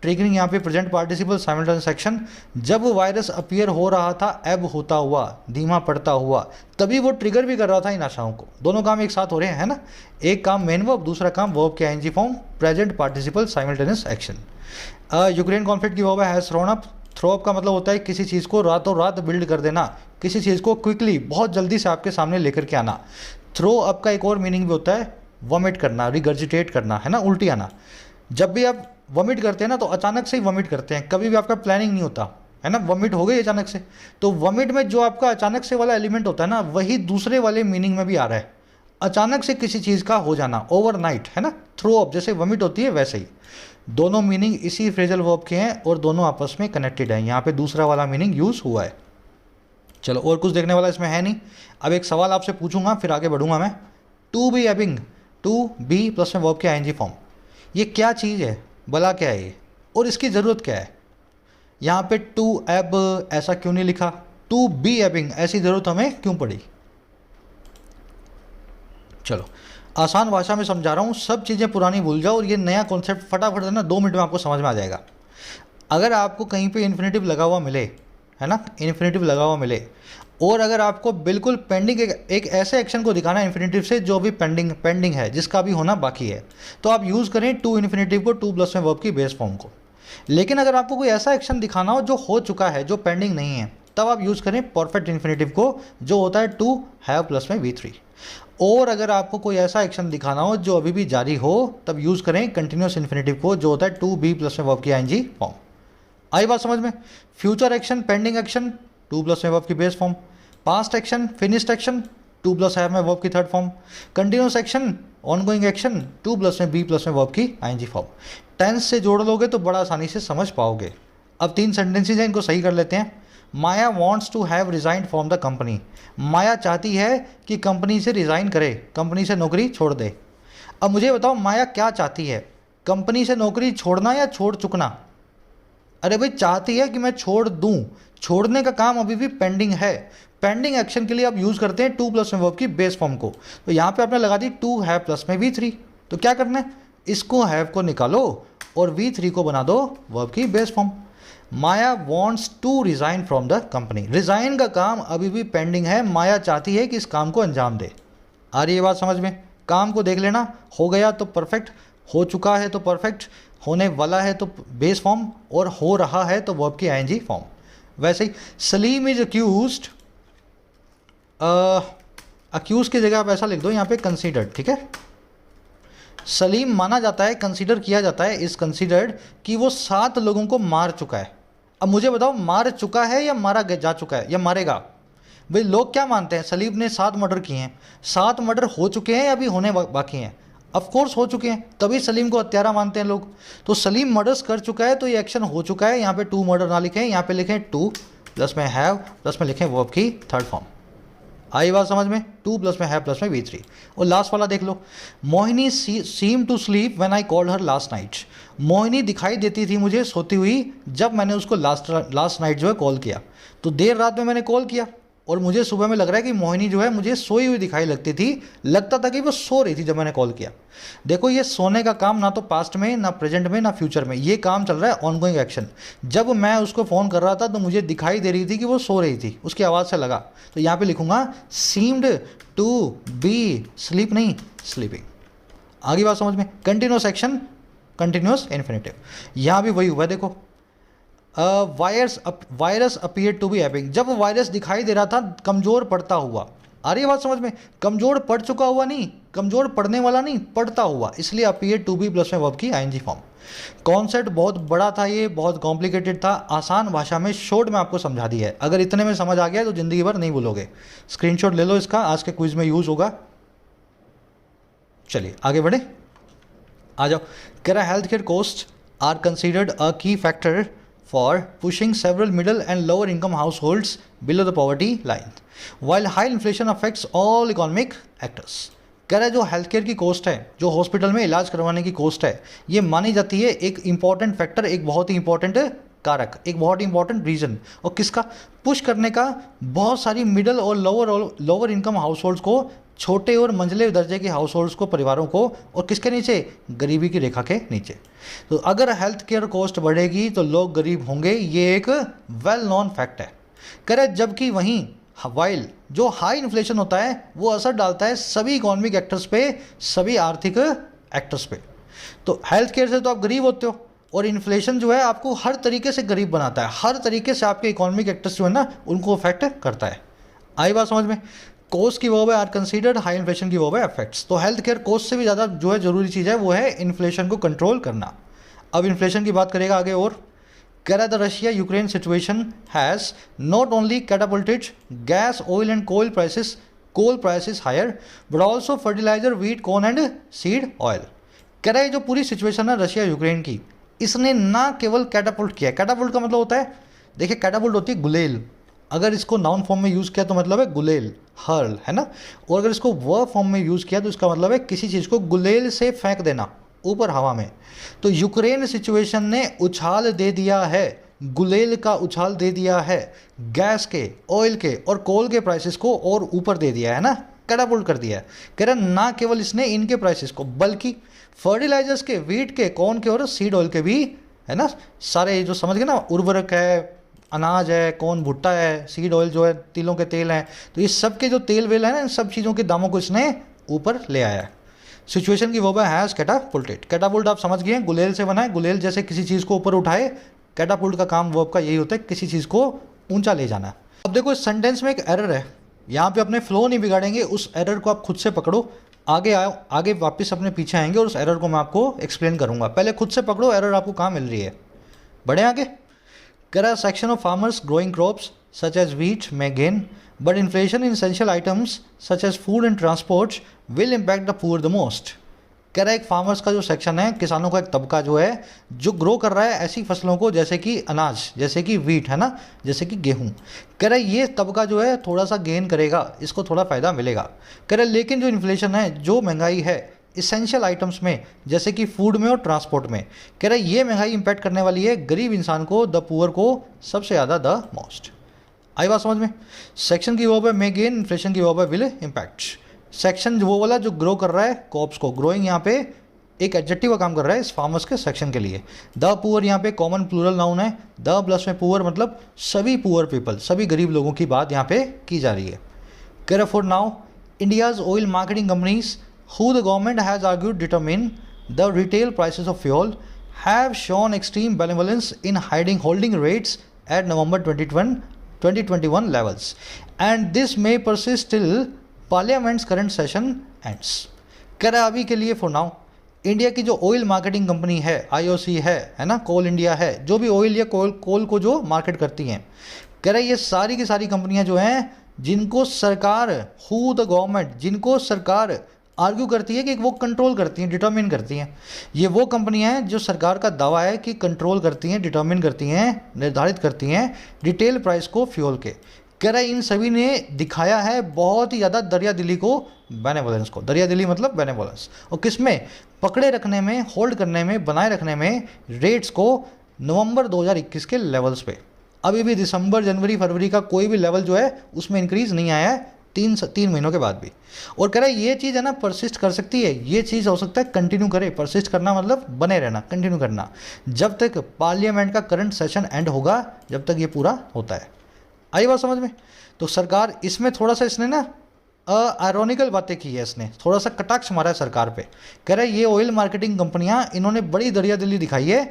ट्रिगरिंग यहाँ पे प्रेजेंट पार्टिसिपल साइमल्टेनियस एक्शन। जब वायरस अपीयर हो रहा था, एब होता हुआ, धीमा पड़ता हुआ, तभी वो ट्रिगर भी कर रहा था इन आशाओं को। दोनों काम एक साथ हो रहे हैं, है ना। एक काम मेन वर्ब, दूसरा काम वर्ब के ING form, present participle simultaneous action. Ukraine conflict की वर्ब है has thrown up. Throw up का मतलब होता है किसी चीज़ को रातों रात बिल्ड कर देना, किसी चीज़ को क्विकली, बहुत जल्दी से आपके सामने लेकर के आना। थ्रो अप का एक और मीनिंग भी होता है वॉमिट करना, रिगर्जिटेट करना, है ना, उल्टी आना। जब भी आप वॉमिट करते हैं ना, तो अचानक से ही वॉमिट करते हैं, कभी भी आपका प्लानिंग नहीं होता, है ना। वॉमिट हो गई अचानक से, तो वॉमिट में जो आपका अचानक से वाला एलिमेंट होता है ना, वही दूसरे वाले मीनिंग में भी आ रहा है, अचानक से किसी चीज़ का हो जाना, ओवरनाइट, है ना। थ्रो अप जैसे वॉमिट होती है वैसे ही। दोनों मीनिंग इसी फ्रेजल वर्ब के हैं और दोनों आपस में कनेक्टेड हैं। यहाँ पे दूसरा वाला मीनिंग यूज़ हुआ है। चलो और कुछ देखने वाला इसमें है नहीं। अब एक सवाल आपसे पूछूंगा, फिर आगे बढ़ूंगा मैं। To be ebbing, to be plus में वर्ब के आईएनजी फॉर्म, ये क्या चीज़ है, भला क्या है ये, और इसकी ज़रूरत क्या है। यहाँ पे टू एब ऐसा क्यों नहीं लिखा, टू बी एबिंग ऐसी ज़रूरत हमें क्यों पड़ी। चलो आसान भाषा में समझा रहा हूँ, सब चीज़ें पुरानी भूल जाओ और ये नया कॉन्सेप्ट फटाफट है ना 2 मिनट में आपको समझ में आ जाएगा। अगर आपको कहीं पे इन्फिनेटिव लगा हुआ मिले, है ना, इन्फिनेटिव लगा हुआ मिले, और अगर आपको बिल्कुल पेंडिंग एक ऐसे एक्शन को दिखाना है इन्फिनेटिव से जो अभी पेंडिंग है, जिसका भी होना बाकी है, तो आप यूज़ करें टू इन्फिनेटिव को, टू प्लस में वर्ब की बेस फॉर्म को। लेकिन अगर आपको कोई ऐसा एक्शन दिखाना हो जो हो चुका है, जो पेंडिंग नहीं है, तब आप यूज़ करें परफेक्ट इन्फिनेटिव को, जो होता है टू हैव प्लस में V3। और अगर आपको कोई ऐसा एक्शन दिखाना हो जो अभी भी जारी हो, तब यूज़ करें कंटिन्यूस इन्फिनेटिव को, जो होता है टू बी प्लस में वर्ब की ING फॉर्म। आई बात समझ में? Future action, pending action, to plus में वर्ब की base form. Past action, finished action, two plus have में वर्ब की third form. Continuous action, ongoing action, to plus में बी प्लस में वर्ब की ING फॉर्म। टेंस से जोड़ लोगे तो बड़ा आसानी से समझ पाओगे। अब 3 सेंटेंसेज हैं, इनको सही कर लेते हैं। Maya wants to have resigned from the company. Maya चाहती है कि कंपनी से रिज़ाइन करे, कंपनी से नौकरी छोड़ दे। अब मुझे बताओ, माया क्या चाहती है, कंपनी से नौकरी छोड़ना या छोड़ चुकना? अरे भाई, चाहती है कि मैं छोड़ दूं, छोड़ने का काम अभी भी पेंडिंग है। पेंडिंग एक्शन के लिए आप यूज़ करते हैं टू प्लस में वर्ब की बेस फॉर्म को। तो यहाँ पे आपने लगा दी टू हैव प्लस में V3। तो क्या करना है, इसको हैव को निकालो और V3 को बना दो वर्ब की base form. Maya wants to resign from the company. Resign का काम अभी भी पेंडिंग है, माया चाहती है कि इस काम को अंजाम दे। आ रही है बात समझ में? काम को देख लेना, हो गया तो परफेक्ट, हो चुका है तो परफेक्ट, होने वाला है तो बेस फॉर्म, और हो रहा है तो वर्ब की ING फॉर्म। वैसे ही सलीम इज अक्यूज्ड, अक्यूज की जगह आप ऐसा लिख दो यहाँ पे कंसीडर्ड, ठीक है। सलीम माना जाता है, कंसीडर किया जाता है, इस कंसीडर्ड कि वो 7 लोगों को मार चुका है। अब मुझे बताओ, मार चुका है या मारा जा चुका है या मारेगा? भाई लोग क्या मानते हैं, सलीम ने 7 मर्डर किए हैं। 7 मर्डर हो चुके हैं या अभी होने बाकी हैं? ऑफ कोर्स हो चुके हैं, तभी सलीम को हत्यारा मानते हैं लोग। तो सलीम मर्डर्स कर चुका है, तो ये एक्शन हो चुका है। यहाँ पे टू मर्डर ना लिखें, यहाँ पे लिखें टू प्लस में हैव प्लस में लिखें वर्ब की थर्ड फॉर्म। आई बात समझ में? टू प्लस में हैव प्लस में V3। और लास्ट वाला देख लो, Mohini seem to sleep when I called her last night. Mohini दिखाई देती थी मुझे सोती हुई जब मैंने उसको लास्ट नाइट जो है कॉल किया। तो देर रात में मैंने कॉल किया और मुझे सुबह में लग रहा है कि मोहिनी जो है मुझे सोई हुई दिखाई लगती थी, लगता था कि वो सो रही थी जब मैंने कॉल किया। देखो, ये सोने का काम ना तो पास्ट में, ना प्रेजेंट में, ना फ्यूचर में, ये काम चल रहा है ऑनगोइंग एक्शन। जब मैं उसको फ़ोन कर रहा था तो मुझे दिखाई दे रही थी कि वो सो रही थी, उसकी आवाज़ से लगा। तो यहाँ पे लिखूंगा सीम्ड टू बी स्लीप, नहीं स्लीपिंग। आगे बात समझ में? Continuous action, continuous infinitive. यहाँ भी वही हुआ, देखो virus appear to be having. जब वायरस दिखाई दे रहा था कमज़ोर पड़ता हुआ। आ रही है बात समझ में? कमज़ोर पड़ चुका हुआ नहीं, कमज़ोर पड़ने वाला नहीं, पड़ता हुआ, इसलिए अपीयर टू बी प्लस में वर्ब की ING फॉर्म। कॉन्सेप्ट बहुत बड़ा था, ये बहुत कॉम्प्लिकेटेड था। आसान भाषा में शॉर्ट में आपको समझा दिया है। अगर इतने में समझ आ गया तो ज़िंदगी भर नहीं भूलोगे। स्क्रीनशॉट ले लो इसका, आज के क्विज में यूज़ होगा। चलिए आगे बढ़े, आ जाओ। कह रहा health care cost are considered a key factor for pushing several middle and lower income households below the poverty line, while high inflation affects all economic actors। कह रहा है जो हेल्थ केयर की कॉस्ट है, जो हॉस्पिटल में इलाज करवाने की कॉस्ट है, ये मानी जाती है एक इंपॉर्टेंट फैक्टर, एक बहुत ही इंपॉर्टेंट कारक, एक बहुत ही इंपॉर्टेंट रीजन। और किसका? पुश करने का बहुत सारी मिडल और लोअर इनकम हाउस होल्ड्स को, छोटे और मंझले दर्जे के हाउस होल्ड्स को, परिवारों को, और किसके नीचे? गरीबी की रेखा के नीचे। तो अगर हेल्थ केयर कॉस्ट बढ़ेगी तो लोग गरीब होंगे, ये एक वेल नोन फैक्ट है। करे जबकि वहीं वाइल जो हाई इन्फ्लेशन होता है वो असर डालता है सभी इकोनॉमिक एक्टर्स पे, सभी आर्थिक एक्टर्स पे। तो हेल्थ केयर से तो आप गरीब होते हो, और इन्फ्लेशन जो है आपको हर तरीके से गरीब बनाता है, हर तरीके से आपके इकोनॉमिक एक्टर्स जो है ना उनको अफेक्ट करता है। आई बात समझ में? कोस्ट की वर्ब है आर कंसीडर्ड, हाई इन्फ्लेशन की वर्ब है अफेक्ट्स। तो हेल्थ केयर कोस्ट से भी ज़्यादा जो है ज़रूरी चीज़ है वो है इन्फ्लेशन को कंट्रोल करना। अब इन्फ्लेशन की बात करेगा आगे। और कह रहा है the Russia Ukraine situation has not only catapulted gas, oil and coal prices higher, but also fertiliser, wheat, corn and seed oil. कह रहा है जो पूरी सिचुएशन है रशिया यूक्रेन की, इसने ना केवल कैटापुल्ट किया। कैटापुल्ट का मतलब होता है, देखिए कैटापुल्ट होती है गुलेल, अगर इसको नाउन फॉर्म में यूज़ किया तो मतलब है गुलेल, हर्ल, है ना। और अगर इसको वर्ब फॉर्म में यूज़ किया तो इसका मतलब है किसी चीज़ को गुलेल से फेंक देना ऊपर हवा में। तो यूक्रेन सिचुएशन ने उछाल दे दिया है, गुलेल का उछाल दे दिया है, गैस के, ऑयल के और कोल के प्राइसेस को और ऊपर दे दिया है ना, कैटापुल्ट कर दिया है। कह रहा ना केवल इसने इनके प्राइसेस को, बल्कि फर्टिलाइजर्स के, वीट के, कॉर्न के और सीड ऑयल के भी है ना, सारे जो समझ गए ना, उर्वरक है, अनाज है, कौन भुट्टा है, सीड ऑयल जो है, तिलों के तेल हैं, तो ये सब के जो तेल वेल है ना, इन सब चीज़ों के दामों को इसने ऊपर ले आया है। सिचुएशन की वर्ब है हैज़ कैटापुल्टेड। कैटापुल्ट आप समझ गए हैं, गुलेल से बना है, गुलेल जैसे किसी चीज़ को ऊपर उठाए, कैटापुल्ट का काम वर्ब का यही होता है, किसी चीज़ को ऊंचा ले जाना। अब देखो इस सेंटेंस में एक एरर है, यहाँ पे अपने फ्लो नहीं बिगाड़ेंगे, उस एरर को आप खुद से पकड़ो, आगे आओ, आगे वापस अपने पीछे आएंगे और उस एरर को मैं आपको एक्सप्लेन करूंगा। पहले खुद से पकड़ो एरर आपको कहाँ मिल रही है। बढ़े आगे। There are section of farmers growing crops such as wheat may gain, but inflation in essential items such as food and transport will impact the poor the most. कह रहा है एक फार्मर्स का जो सेक्शन है, किसानों का एक तबका जो है, जो ग्रो कर रहा है ऐसी फसलों को जैसे कि अनाज, जैसे कि वीट है ना, जैसे कि गेहूं। कह रहा है ये तबका जो है थोड़ा सा गेन करेगा, इसको थोड़ा फ़ायदा मिलेगा। कह रहा है लेकिन जो इन्फ्लेशन है, जो महंगाई है इसेंशियल आइटम्स में, जैसे कि फूड में और ट्रांसपोर्ट में, कह रहा है ये महंगाई इंपैक्ट करने वाली है गरीब इंसान को, द पुअर को सबसे ज़्यादा, द मोस्ट। आई बात समझ में। सेक्शन की वर्ब है मे गेन, इन्फ्लेशन की वर्ब है विल इम्पैक्ट। सेक्शन वो वाला जो ग्रो कर रहा है कॉप्स को, ग्रोइंग यहाँ पे एक एडजेक्टिव का काम कर रहा है इस फार्मर्स के सेक्शन के लिए। द पुअर यहाँ पे कॉमन प्लूरल नाउन है, द प्लस में पुअर मतलब सभी पुअर पीपल, सभी गरीब लोगों की बात यहाँ पे की जा रही है। कह रहा for now India's oil marketing companies who the government has argued determine the retail prices of fuel have shown extreme benevolence in holding rates at November 2021 levels, and this may persist till Parliament's current session ends. कह रहा है अभी के लिए फॉर नाउ इंडिया की जो ऑयल मार्केटिंग कंपनी है, IOC है ना, कोल इंडिया है, जो भी ऑयल या कोल को जो मार्केट करती हैं, कह रहा है ये सारी की सारी कंपनियां जो हैं जिनको सरकार, हु द गवर्नमेंट, जिनको सरकार आर्ग्यू करती है कि वो कंट्रोल करती हैं, डिटरमिन करती हैं, ये वो कंपनियां हैं जो सरकार का दावा है कि कंट्रोल करती हैं, डिटरमिन करती हैं, निर्धारित करती हैं रिटेल प्राइस को फ्यूल के। कह रहा है इन सभी ने दिखाया है बहुत ही ज़्यादा दरिया दिली को, बेनेवोलेंस को। दरिया दिली मतलब बेनेवोलेंस, और किस में, पकड़े रखने में, होल्ड करने में, बनाए रखने में रेट्स को नवंबर 2021 के लेवल्स पे। अभी भी दिसंबर, जनवरी, फरवरी का कोई भी लेवल जो है उसमें इंक्रीज़ नहीं आया है, तीन महीनों के बाद भी। और कह रहा है ये चीज़ है ना परसिस्ट कर सकती है, ये चीज़ हो सकता है कंटिन्यू करे। परसिस्ट करना मतलब बने रहना, कंटिन्यू करना, जब तक पार्लियामेंट का करंट सेशन एंड होगा, जब तक ये पूरा होता है। आई बात समझ में। तो सरकार इसमें थोड़ा सा इसने ना आयरॉनिकल बातें की है, इसने थोड़ा सा कटाक्ष मारा है सरकार पे। कह रहा है ये ऑयल मार्केटिंग कंपनियां, इन्होंने बड़ी दरिया दिली दिखाई है,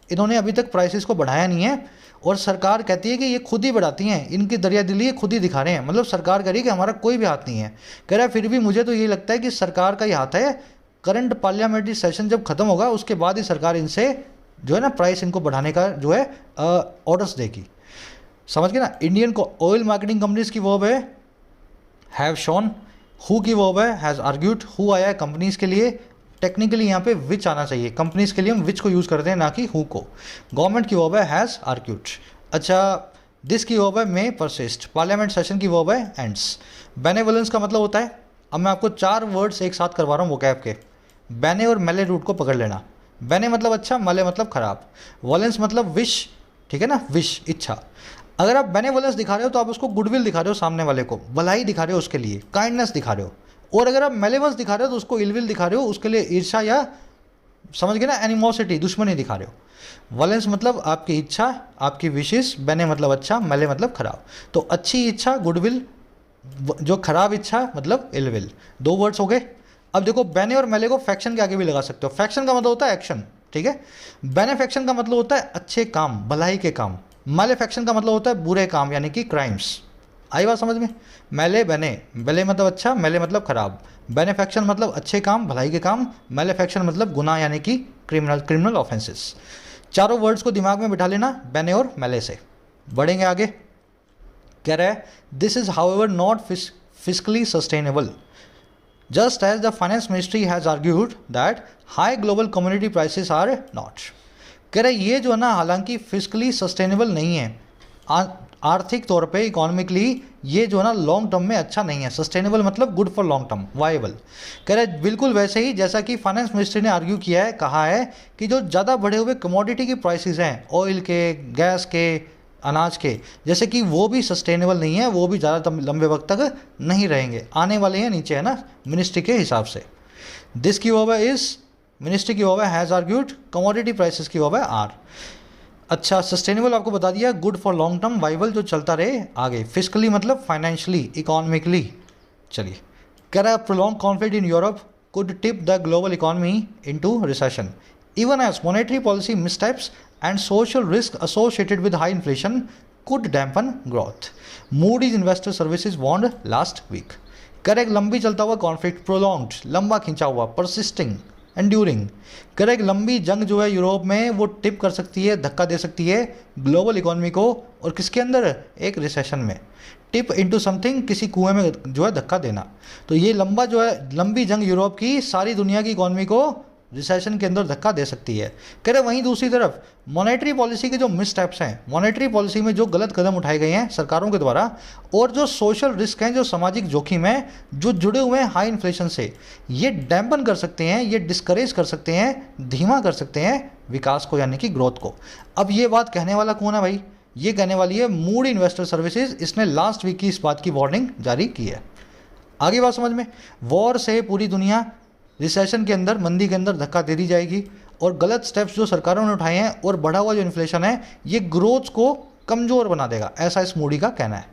इन्होंने अभी तक प्राइसेस को बढ़ाया नहीं है, और सरकार कहती है कि ये खुद ही बढ़ाती हैं, इनकी दरिया दिली ये खुद ही दिखा रहे हैं, मतलब सरकार कह रही है कि हमारा कोई भी हाथ नहीं है। कह रहा है फिर भी मुझे तो ये लगता है कि सरकार का ही हाथ है, करंट पार्लियामेंट्री सेशन जब खत्म होगा उसके बाद ही सरकार इनसे जो है ना प्राइस इनको बढ़ाने का जो है ऑर्डर्स देगी। समझ गए ना। इंडियन को ऑयल मार्केटिंग कंपनीज की वर्ब है हैव शोन, हु की वर्ब है हैज़ आर्ग्यूड, हु आया है कंपनीज के लिए, टेक्निकली यहाँ पे विच आना चाहिए, कंपनीज के लिए हम विच को यूज़ करते हैं ना कि हु को। गवर्नमेंट की वर्ब है हैज़ आर्ग्यूड। अच्छा, दिस की वर्ब है मे परसिस्ट, पार्लियामेंट सेशन की वर्ब है एंड्स। बेनेवोलेंस का मतलब होता है, अब मैं आपको 4 वर्ड्स एक साथ करवा रहा हूँ वोकैब के, बेने और मेले रूट को पकड़ लेना। बेने मतलब अच्छा, मले मतलब खराब, वोलेंस मतलब विश, ठीक है ना, विश, इच्छा। अगर आप बेनेवोलेंस दिखा रहे हो तो आप उसको गुडविल दिखा रहे हो, सामने वाले को भलाई दिखा रहे हो, उसके लिए काइंडनेस दिखा रहे हो। और अगर आप मेलेवंस दिखा रहे हो तो उसको इलविल दिखा रहे हो, उसके लिए ईर्षा या समझ गए ना एनिमोसिटी, दुश्मनी दिखा रहे हो। वलेंस मतलब आपकी इच्छा, आपकी विशेष, बेने मतलब अच्छा, मेले मतलब खराब। तो अच्छी इच्छा गुडविल, जो खराब इच्छा मतलब इलविल। 2 वर्ड्स हो गए। अब देखो बेने और मेले को फैक्शन के आगे भी लगा सकते हो। फैक्शन का मतलब होता है एक्शन, ठीक है। बेनेफैक्शन का मतलब होता है अच्छे काम, भलाई के काम। मैलेफैक्शन का मतलब होता है बुरे काम, यानी कि क्राइम्स। आई बात समझ में। मेले बेने, बेले मतलब अच्छा, मेले मतलब खराब। बेनेफैक्शन मतलब अच्छे काम, भलाई के काम। मैलेफैक्शन मतलब गुनाह, यानी कि क्रिमिनल ऑफेंसेस। चारों वर्ड्स को दिमाग में बिठा लेना बेने और मेले से। बढ़ेंगे आगे। कह रहा है this is however not fiscally sustainable, just as the finance ministry has argued that high global community prices are not. कह रहा है ये जो है ना हालांकि फिस्कली सस्टेनेबल नहीं है, आर्थिक तौर पे इकोनॉमिकली ये जो है ना लॉन्ग टर्म में अच्छा नहीं है। सस्टेनेबल मतलब good for long term, viable. कह रहे बिल्कुल वैसे ही जैसा कि फाइनेंस मिनिस्ट्री ने आर्ग्यू किया है, कहा है कि जो ज़्यादा बढ़े हुए कमोडिटी की प्राइसेस हैं, ऑयल के, गैस के, अनाज के, जैसे कि वो भी सस्टेनेबल नहीं है, वो भी ज़्यादा लंबे वक्त तक नहीं रहेंगे, आने वाले हैं नीचे, है ना, मिनिस्ट्री के हिसाब से। दिस की वर्ब इज़ मिनिस्ट्री की हुआ है हैज़ आर्ग्यूड, कमोडिटी प्राइसेस की हुआ है आर। अच्छा, सस्टेनेबल आपको बता दिया, good for long term, viable जो चलता रहे आगे, फिजिकली मतलब फाइनेंशियली, इकोनॉमिकली। चलिए, कह रहा है prolong conflict in Europe could tip the global economy into recession even as monetary policy missteps and social risk associated with high inflation could dampen growth, Moody's investor services warned last week. Correct, लंबी चलता हुआ कॉन्फ्लिक्ट, प्रोलॉन्ग्ड, लंबा खिंचा हुआ, परसिस्टिंग, एंड्यूरिंग। करेक्ट, लंबी जंग जो है यूरोप में वो टिप कर सकती है, धक्का दे सकती है ग्लोबल इकोनॉमी को, और किसके अंदर, एक रिसेशन में। टिप इनटू समथिंग, किसी कुएं में जो है धक्का देना। तो ये लंबा जो है लंबी जंग यूरोप की सारी दुनिया की इकोनॉमी को रिसेशन के अंदर धक्का दे सकती है। कह रहे वहीं दूसरी तरफ मॉनेटरी पॉलिसी के जो मिसस्टेप्स हैं, मॉनेटरी पॉलिसी में जो गलत कदम उठाए गए हैं सरकारों के द्वारा, और जो सोशल रिस्क हैं, जो सामाजिक जोखिम है जो जुड़े हुए हैं हाई इन्फ्लेशन से, ये डैम्पन कर सकते हैं, ये डिस्करेज कर सकते हैं, धीमा कर सकते हैं विकास को, यानी कि ग्रोथ को। अब ये बात कहने वाला कौन है भाई? ये कहने वाली है मूडी इन्वेस्टर सर्विसेज। इसने लास्ट वीक की इस बात की वार्निंग जारी की है। आगे बात समझ में, वॉर से पूरी दुनिया रिसेशन के अंदर, मंदी के अंदर धक्का दे दी जाएगी, और गलत स्टेप्स जो सरकारों ने उठाए हैं और बढ़ा हुआ जो इन्फ्लेशन है ये ग्रोथ को कमज़ोर बना देगा, ऐसा इस मूडी का कहना है।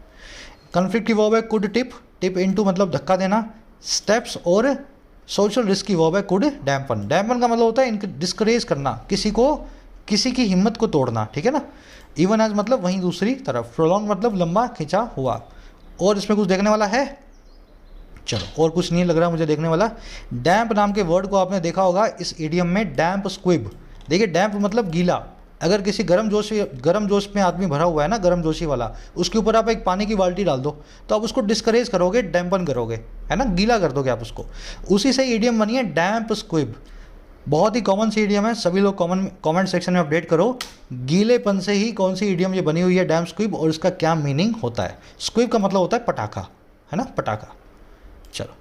कॉन्फ्लिक्ट की वर्ब है कुड टिप, टिप इनटू मतलब धक्का देना, स्टेप्स और सोशल रिस्क की वर्ब है कुड डैम्पन। डैम्पन का मतलब होता है डिस्करेज करना, किसी को, किसी की हिम्मत को तोड़ना, ठीक है ना। इवन एज मतलब वहीं दूसरी तरफ, प्रोलॉन्ग मतलब लंबा खिंचा हुआ। और इसमें कुछ देखने वाला है? चलो, और कुछ नहीं लग रहा मुझे देखने वाला। डैम्प नाम के वर्ड को आपने देखा होगा इस इडियम में, डैम्प स्क्विब। देखिए, डैम्प मतलब गीला। अगर किसी गर्म जोश में आदमी भरा हुआ है ना, गर्म जोशी वाला, उसके ऊपर आप एक पानी की बाल्टी डाल दो तो आप उसको डिस्करेज करोगे, डैम्पन करोगे, है ना, गीला कर दोगे आप उसको। उसी से इडियम बनी है डैम्प स्क्विब। बहुत ही कॉमन सी इडियम है, सभी लोग कमेंट सेक्शन में अपडेट करो, गीलेपन से ही कौन सी इडियम ये बनी हुई है डैम्प स्क्विब, और इसका क्या मीनिंग होता है। स्क्विब का मतलब होता है पटाखा, है ना, पटाखा। चलो,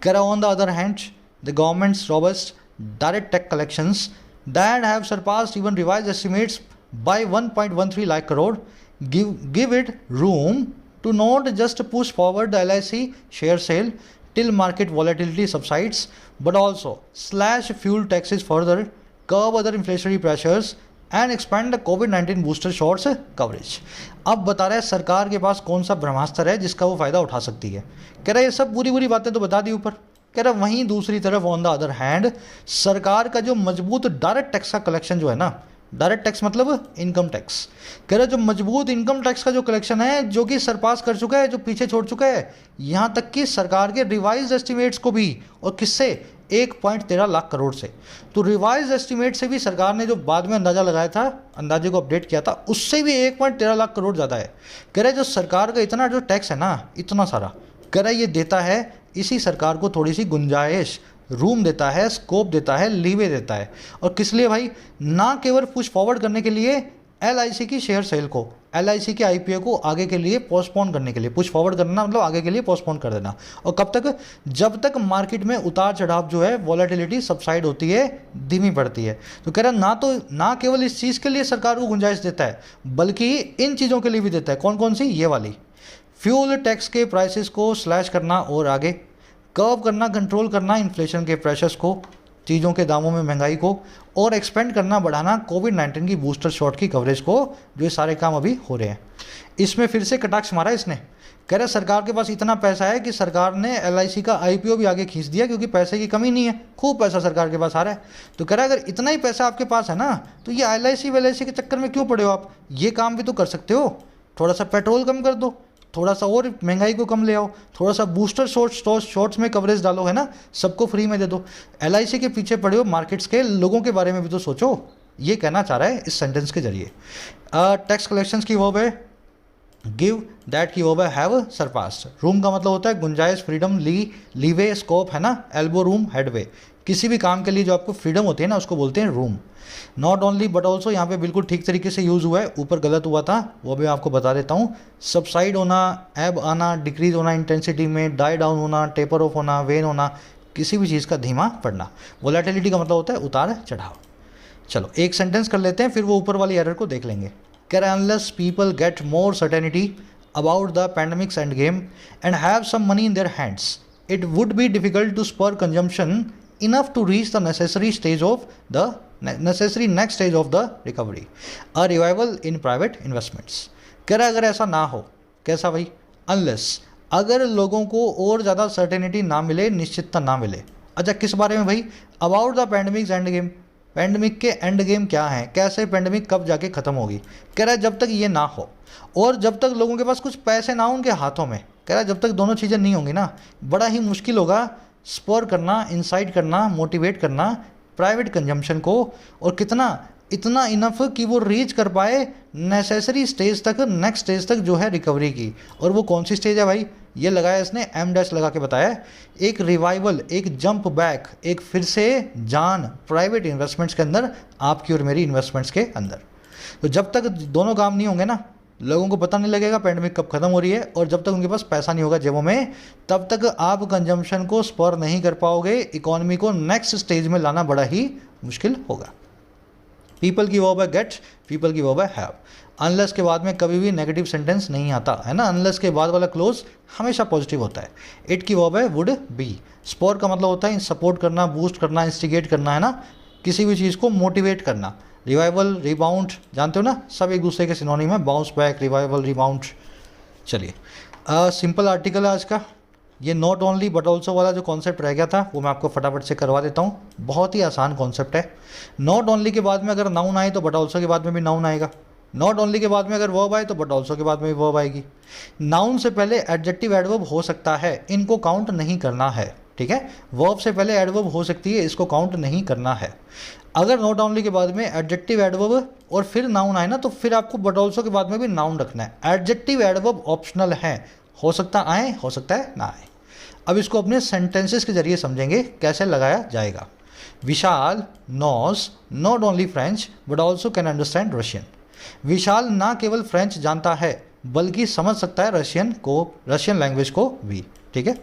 कह on the other hand the government's robust direct tax collections that have surpassed even revised estimates by 1.13 lakh crore give it room to not just push forward the LIC share sale till market volatility subsides, but also slash fuel taxes further, curb other inflationary pressures and expand the COVID-19 booster shots coverage। अब बता रहा है सरकार के पास कौन सा ब्रह्मास्त्र है जिसका वो फ़ायदा उठा सकती है। कह रहा है ये सब बुरी बुरी बातें तो बता दी ऊपर, कह रहा है वहीं दूसरी तरफ ऑन द अदर हैंड सरकार का जो मजबूत डायरेक्ट टैक्स का कलेक्शन जो है ना, डायरेक्ट टैक्स मतलब इनकम टैक्स, कह रहा है जो मजबूत इनकम टैक्स का जो कलेक्शन है जो कि सरपास कर चुका है, जो पीछे छोड़ चुका है, यहाँ तक कि सरकार के रिवाइज एस्टिमेट्स को भी, और किससे, 1.13 लाख करोड़ से। तो रिवाइज एस्टिमेट से भी सरकार ने जो बाद में अंदाज़ा लगाया था, अंदाजे को अपडेट किया था, उससे भी 1.13 लाख करोड़ ज़्यादा है। कह रहा है जो सरकार का इतना जो टैक्स है ना, इतना सारा, कह रहा है ये देता है इसी सरकार को थोड़ी सी गुंजाइश, रूम देता है, स्कोप देता है, लीवे देता है। और किस लिए भाई? ना केवल पुश फॉरवर्ड करने के लिए LIC की शेयर सेल को, LIC के IPO को आगे के लिए पोस्टपोन करने के लिए, पुश फॉरवर्ड करना मतलब आगे के लिए पोस्टपोन कर देना। और कब तक? जब तक मार्केट में उतार चढ़ाव जो है, वॉलेटिलिटी सबसाइड होती है, धीमी पड़ती है। तो कह रहा ना केवल इस चीज़ के लिए सरकार को गुंजाइश देता है, बल्कि इन चीज़ों के लिए भी देता है। कौन कौन सी? ये वाली, फ्यूल टैक्स के प्राइसेस को स्लैश करना और आगे कर्व करना, कंट्रोल करना इन्फ्लेशन के प्रेशर्स को, चीज़ों के दामों में महंगाई को, और एक्सपेंड करना, बढ़ाना COVID-19 की बूस्टर शॉट की कवरेज को। जो ये सारे काम अभी हो रहे हैं, इसमें फिर से कटाक्ष मारा इसने। कह रहा सरकार के पास इतना पैसा है कि सरकार ने LIC का IPO भी आगे खींच दिया, क्योंकि पैसे की कमी नहीं है, खूब पैसा सरकार के पास आ रहा है। तो कह रहा अगर इतना ही पैसा आपके पास है ना, तो ये LIC के चक्कर में क्यों पड़े हो आप? ये काम भी तो कर सकते हो, थोड़ा सा पेट्रोल कम कर दो, थोड़ा सा और महंगाई को कम ले आओ, थोड़ा सा बूस्टर शॉर्ट्स में कवरेज डालो, है ना, सबको फ्री में दे दो। LIC के पीछे पड़े हो मार्केट्स के लोगों के बारे में भी तो सोचो। ये कहना चाह रहा है इस सेंटेंस के जरिए। टैक्स कलेक्शंस की वर्ब है गिव, दैट की वर्ब है हैव सरपास्ड। रूम का मतलब होता है गुंजाइश, फ्रीडम, लीवे, स्कोप, है ना, एल्बो रूम, हेडवे। किसी भी काम के लिए जो आपको फ्रीडम होती है ना, उसको बोलते हैं room. Not only but also, यहाँ पे बिल्कुल ठीक तरीके से यूज़ हुआ है, ऊपर गलत हुआ था वो भी आपको बता देता हूँ। सबसाइड होना, एब आना, डिक्रीज होना इंटेंसिटी में, डाई डाउन होना, टेपर ऑफ होना, वेन होना, किसी भी चीज़ का धीमा पड़ना। वोलेटिलिटी का मतलब होता है उतार चढ़ाव। चलो एक सेंटेंस कर लेते हैं, फिर वो ऊपर वाली एरर को देख लेंगे। Care unless people get more certainty about the pandemics end game and have some money in their hands, it would be difficult to spur consumption enough to reach the necessary next stage of the recovery, a revival in private investments. कह रहा है अगर ऐसा ना हो, कैसा भाई, unless, अगर लोगों को और ज़्यादा सर्टेनिटी ना मिले, निश्चितता ना मिले। अच्छा किस बारे में भाई, about the pandemics end game, pandemic के एंड गेम क्या हैं, कैसे पैंडमिक कब जाके ख़त्म होगी। कह रहा है जब तक ये ना हो और जब तक लोगों के पास कुछ पैसे ना हो उनके हाथों में, कह रहा है जब तक दोनों चीज़ें नहीं होंगी ना, बड़ा ही मुश्किल होगा स्पर करना, इंसाइट करना, मोटिवेट करना प्राइवेट कंजम्पशन को, और कितना, इतना इनफ कि वो रीच कर पाए नेसेसरी स्टेज तक, नेक्स्ट स्टेज तक जो है रिकवरी की। और वो कौन सी स्टेज है भाई, ये लगाया इसने एम डैश लगा के बताया, एक रिवाइवल, एक जंप बैक, एक फिर से जान प्राइवेट इन्वेस्टमेंट्स के अंदर, आपकी और मेरी इन्वेस्टमेंट्स के अंदर। तो जब तक दोनों काम नहीं होंगे ना, लोगों को पता नहीं लगेगा पैंडेमिक कब खत्म हो रही है, और जब तक उनके पास पैसा नहीं होगा जेबों में, तब तक आप कंजम्पशन को स्पर नहीं कर पाओगे, इकोनॉमी को नेक्स्ट स्टेज में लाना बड़ा ही मुश्किल होगा। पीपल की वर्ब है गेट, पीपल की वर्ब है हैव। अनलेस के बाद में कभी भी नेगेटिव सेंटेंस नहीं आता है ना, अनलेस के बाद वाला क्लोज हमेशा पॉजिटिव होता है। इट की वर्ब है वुड बी। स्पर का मतलब होता है सपोर्ट करना, बूस्ट करना, इंस्टिगेट करना, है ना, किसी भी चीज़ को मोटिवेट करना। रिवाइवल, रिबाउंड, जानते हो ना, सब एक दूसरे के सिनोनिम है, बाउंस बैक, रिवाइवल, रिबाउंड। चलिए सिंपल आर्टिकल है आज का। ये नॉट ओनली बट ऑल्सो वाला जो कॉन्सेप्ट रह गया था वो मैं आपको फटाफट से करवा देता हूँ। बहुत ही आसान कॉन्सेप्ट है। नॉट ओनली के बाद में अगर नाउन आए तो बट ऑल्सो के बाद में भी नाउन आएगा। नॉट ओनली के बाद में अगर वर्ब आए तो बट ऑल्सो के बाद में भी वर्ब आएगी। नाउन से पहले एडजेक्टिव एडवर्ब हो सकता है, इनको काउंट नहीं करना है, ठीक है। वर्ब से पहले एडवर्ब हो सकती है, इसको काउंट नहीं करना है। अगर नॉट ओनली के बाद में एडजेक्टिव एडवर्ब और फिर नाउन आए ना, तो फिर आपको बट ऑल्सो के बाद में भी नाउन रखना है। एडजेक्टिव एडवर्ब ऑप्शनल है, हो सकता आए, हो सकता है ना आए। अब इसको अपने सेंटेंसेस के जरिए समझेंगे कैसे लगाया जाएगा। Vishal knows not only French but also can understand Russian. Vishal ना केवल फ्रेंच जानता है बल्कि समझ सकता है रशियन लैंग्वेज को भी, ठीक है।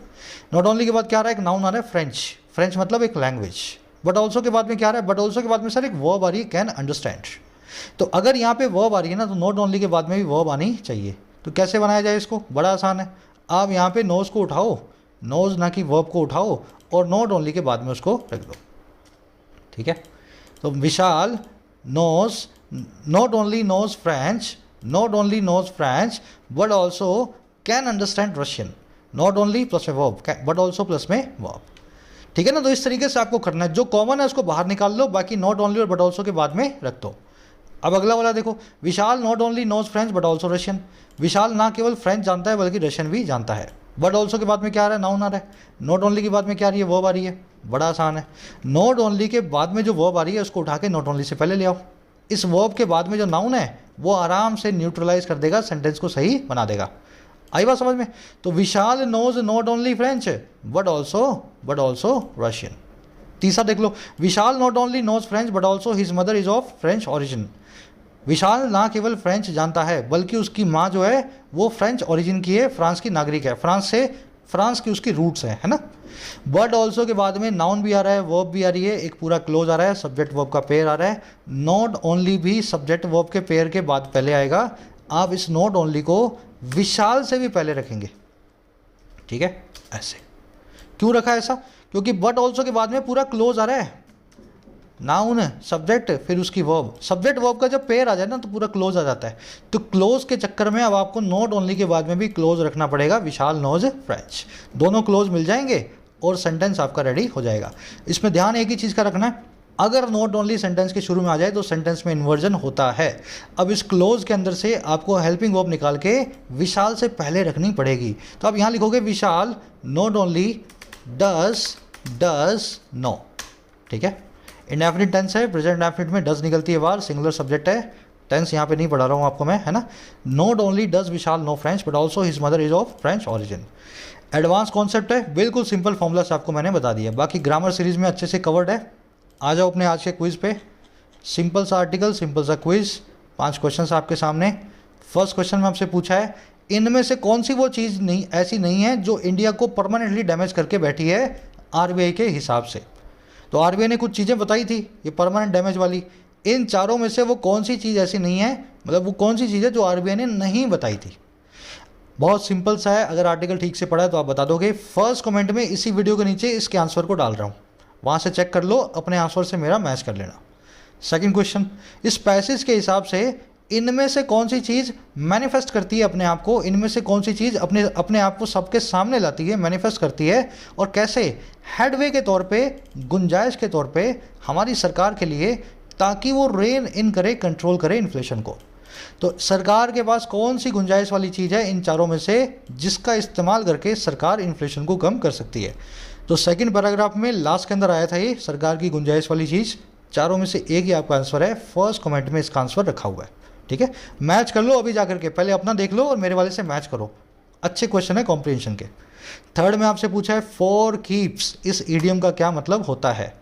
नॉट ओनली के बाद क्या आ रहा है, एक नाउन आ रहा है फ्रेंच, फ्रेंच मतलब एक लैंग्वेज। बट ऑल्सो के बाद में क्या आ रहा है, बट ऑल्सो के बाद में सर एक वर्ब आ रही है, कैन अंडरस्टैंड। तो अगर यहाँ पे वर्ब आ रही है ना, तो नॉट ओनली के बाद में भी वर्ब आनी चाहिए। तो कैसे बनाया जाए इसको, बड़ा आसान है। आप यहाँ पे नोज को उठाओ, नोज ना कि वर्ब को उठाओ, और नॉट ओनली के बाद में उसको रख दो, ठीक है। तो Vishal knows not only knows French, not only knows French but also can understand Russian. Not only plus में वर्ब, बट ऑल्सो प्लस में वर्ब, ठीक है ना। तो इस तरीके से आपको करना है, जो कॉमन है उसको बाहर निकाल लो, बाकी नॉट ओनली और बट ऑल्सो के बाद में रख दो। अब अगला वाला देखो, Vishal not only knows French but also Russian. Vishal ना केवल फ्रेंच जानता है बल्कि रशियन भी जानता है। बट ऑल्सो के बाद में क्या आ रहा है, नाउन आ रहा है। नॉट ओनली के बाद में क्या आ रही है, वर्ब आ रही है। बड़ा आसान है। नॉट ओनली के बाद में जो वर्ब आ रही है उसको उठा के नॉट ओनली से पहले ले आओ। इस वर्ब के बाद में जो नाउन है वो आराम से न्यूट्रलाइज कर देगा, सेंटेंस को सही बना देगा। आई बात समझ में। तो Vishal knows not only French but also Russian. तीसरा देख लो, Vishal not only knows French but also his mother is of French origin. Vishal ना केवल फ्रेंच जानता है बल्कि उसकी माँ जो है वो फ्रेंच ओरिजिन की है, फ्रांस की नागरिक है, फ्रांस की उसकी रूट्स है ना। बट ऑल्सो के बाद में नाउन भी आ रहा है, वर्ब भी आ रही है, एक पूरा क्लोज आ रहा है, सब्जेक्ट वर्ब का पेयर आ रहा है। नॉट ओनली भी सब्जेक्ट वर्ब के पेयर के बाद पहले आएगा। आप इस नॉट ओनली को विशाल से भी पहले रखेंगे, ठीक है। ऐसे क्यों रखा ऐसा, क्योंकि बट ऑल्सो के बाद में पूरा क्लोज आ रहा है, नाउन सब्जेक्ट फिर उसकी वर्ब, सब्जेक्ट वर्ब का जब पेयर आ जाए ना तो पूरा क्लोज आ जाता है। तो क्लोज के चक्कर में अब आपको नॉट ओनली के बाद में भी क्लोज रखना पड़ेगा, विशाल नोज फ्रेंच। दोनों क्लोज मिल जाएंगे और सेंटेंस आपका रेडी हो जाएगा। इसमें ध्यान एक ही चीज़ का रखना है, अगर नॉट ओनली सेंटेंस के शुरू में आ जाए तो सेंटेंस में इन्वर्जन होता है। अब इस क्लोज के अंदर से आपको हेल्पिंग वर्ब निकाल के विशाल से पहले रखनी पड़ेगी। तो आप यहाँ लिखोगे विशाल नॉट ओनली डज नो, ठीक है। इंडेफिनिट टेंस है, प्रेजेंट इंडेफिनिट में डज निकलती है बार, सिंगुलर सब्जेक्ट है। टेंस यहाँ पे नहीं पढ़ा रहा हूँ आपको मैं, है ना। Not only does Vishal know French but also his mother is of French origin. Advance concept है, बिल्कुल सिंपल फॉर्मूला से आपको मैंने बता दिया, बाकी ग्रामर सीरीज में अच्छे से कवर्ड है। आ जाओ अपने आज के क्विज पे। सिंपल सा आर्टिकल, सिंपल सा क्विज, 5 क्वेश्चन आपके सामने। फर्स्ट क्वेश्चन में आपसे पूछा है, इनमें से कौन सी वो चीज़ नहीं ऐसी नहीं है जो इंडिया को परमानेंटली डैमेज करके बैठी है आरबीआई के हिसाब से। तो आरबीआई ने कुछ चीज़ें बताई थी ये परमानेंट डैमेज वाली, इन चारों में से वो कौन सी चीज़ ऐसी नहीं है, मतलब वो कौन सी चीज़ है जो आरबीआई ने नहीं बताई थी। बहुत सिंपल सा है, अगर आर्टिकल ठीक से पढ़ा है तो आप बता दोगे। फर्स्ट कमेंट में इसी वीडियो के नीचे इसके आंसर को डाल रहा हूँ, वहाँ से चेक कर लो, अपने आंसर से मेरा मैच कर लेना। सेकंड क्वेश्चन, इस पैसेज के हिसाब से इनमें से कौन सी चीज़ मैनिफेस्ट करती है अपने आप को, इनमें से कौन सी चीज़ अपने अपने आप को सबके सामने लाती है, मैनिफेस्ट करती है, और कैसे हेडवे के तौर पे, गुंजाइश के तौर पे हमारी सरकार के लिए, ताकि वो रेन इन करे, कंट्रोल करे इन्फ्लेशन को। तो सरकार के पास कौन सी गुंजाइश वाली चीज़ है इन चारों में से जिसका इस्तेमाल करके सरकार इन्फ्लेशन को कम कर सकती है। तो सेकंड पैराग्राफ में लास्ट के अंदर आया था ये सरकार की गुंजाइश वाली चीज़, चारों में से एक ही आपका आंसर है, फर्स्ट कमेंट में इसका आंसर रखा हुआ है। ठीक है, मैच कर लो अभी जाकर के, पहले अपना देख लो और मेरे वाले से मैच करो, अच्छे क्वेश्चन है कॉम्प्रिहेंशन के। थर्ड में आपसे पूछा है फॉर कीप्स, इस ईडियम का क्या मतलब होता है।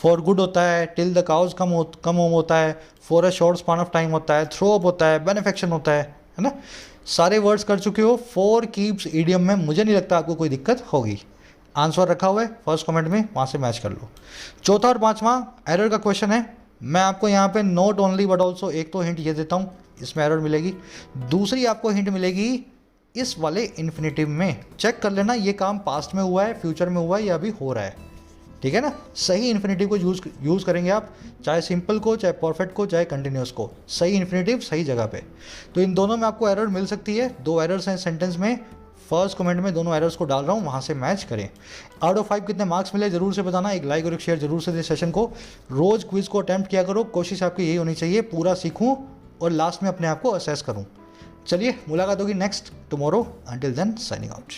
फॉर गुड होता है, till the cows come home होता है, for a short span of time होता है, थ्रो अप होता है, बेनिफिक्शन होता है ना। सारे वर्ड्स कर चुके हो। फॉर कीप्स ईडियम में मुझे नहीं लगता आपको कोई दिक्कत होगी। आंसर रखा हुआ है फर्स्ट कमेंट में, वहाँ से मैच कर लो। चौथा और पांचवा एरर का क्वेश्चन है, मैं आपको यहाँ पे नॉट ओनली बट ऑल्सो एक तो हिंट ये देता हूँ, इसमें एरर मिलेगी। दूसरी आपको हिंट मिलेगी इस वाले इन्फिनेटिव में, चेक कर लेना ये काम पास्ट में हुआ है, फ्यूचर में हुआ है या अभी हो रहा है। ठीक है ना, सही इन्फिनेटिव को यूज़ करेंगे आप, चाहे सिंपल को, चाहे परफेक्ट को, चाहे कंटिन्यूस को, सही इन्फिनेटिव सही जगह पे। तो इन दोनों में आपको एरर मिल सकती है, 2 एरर्स हैं सेंटेंस में, फर्स्ट कमेंट में दोनों एरर्स को डाल रहा हूँ, वहाँ से मैच करें। आउट ऑफ 5 कितने मार्क्स मिले जरूर से बताना, एक लाइक और एक शेयर जरूर से दे सेशन को। रोज़ क्विज को अटैम्प्ट किया करो, कोशिश आपकी यही होनी चाहिए, पूरा सीखूँ और लास्ट में अपने आप को असेस करूँ। चलिए मुलाकात होगी next tomorrow, until then signing out.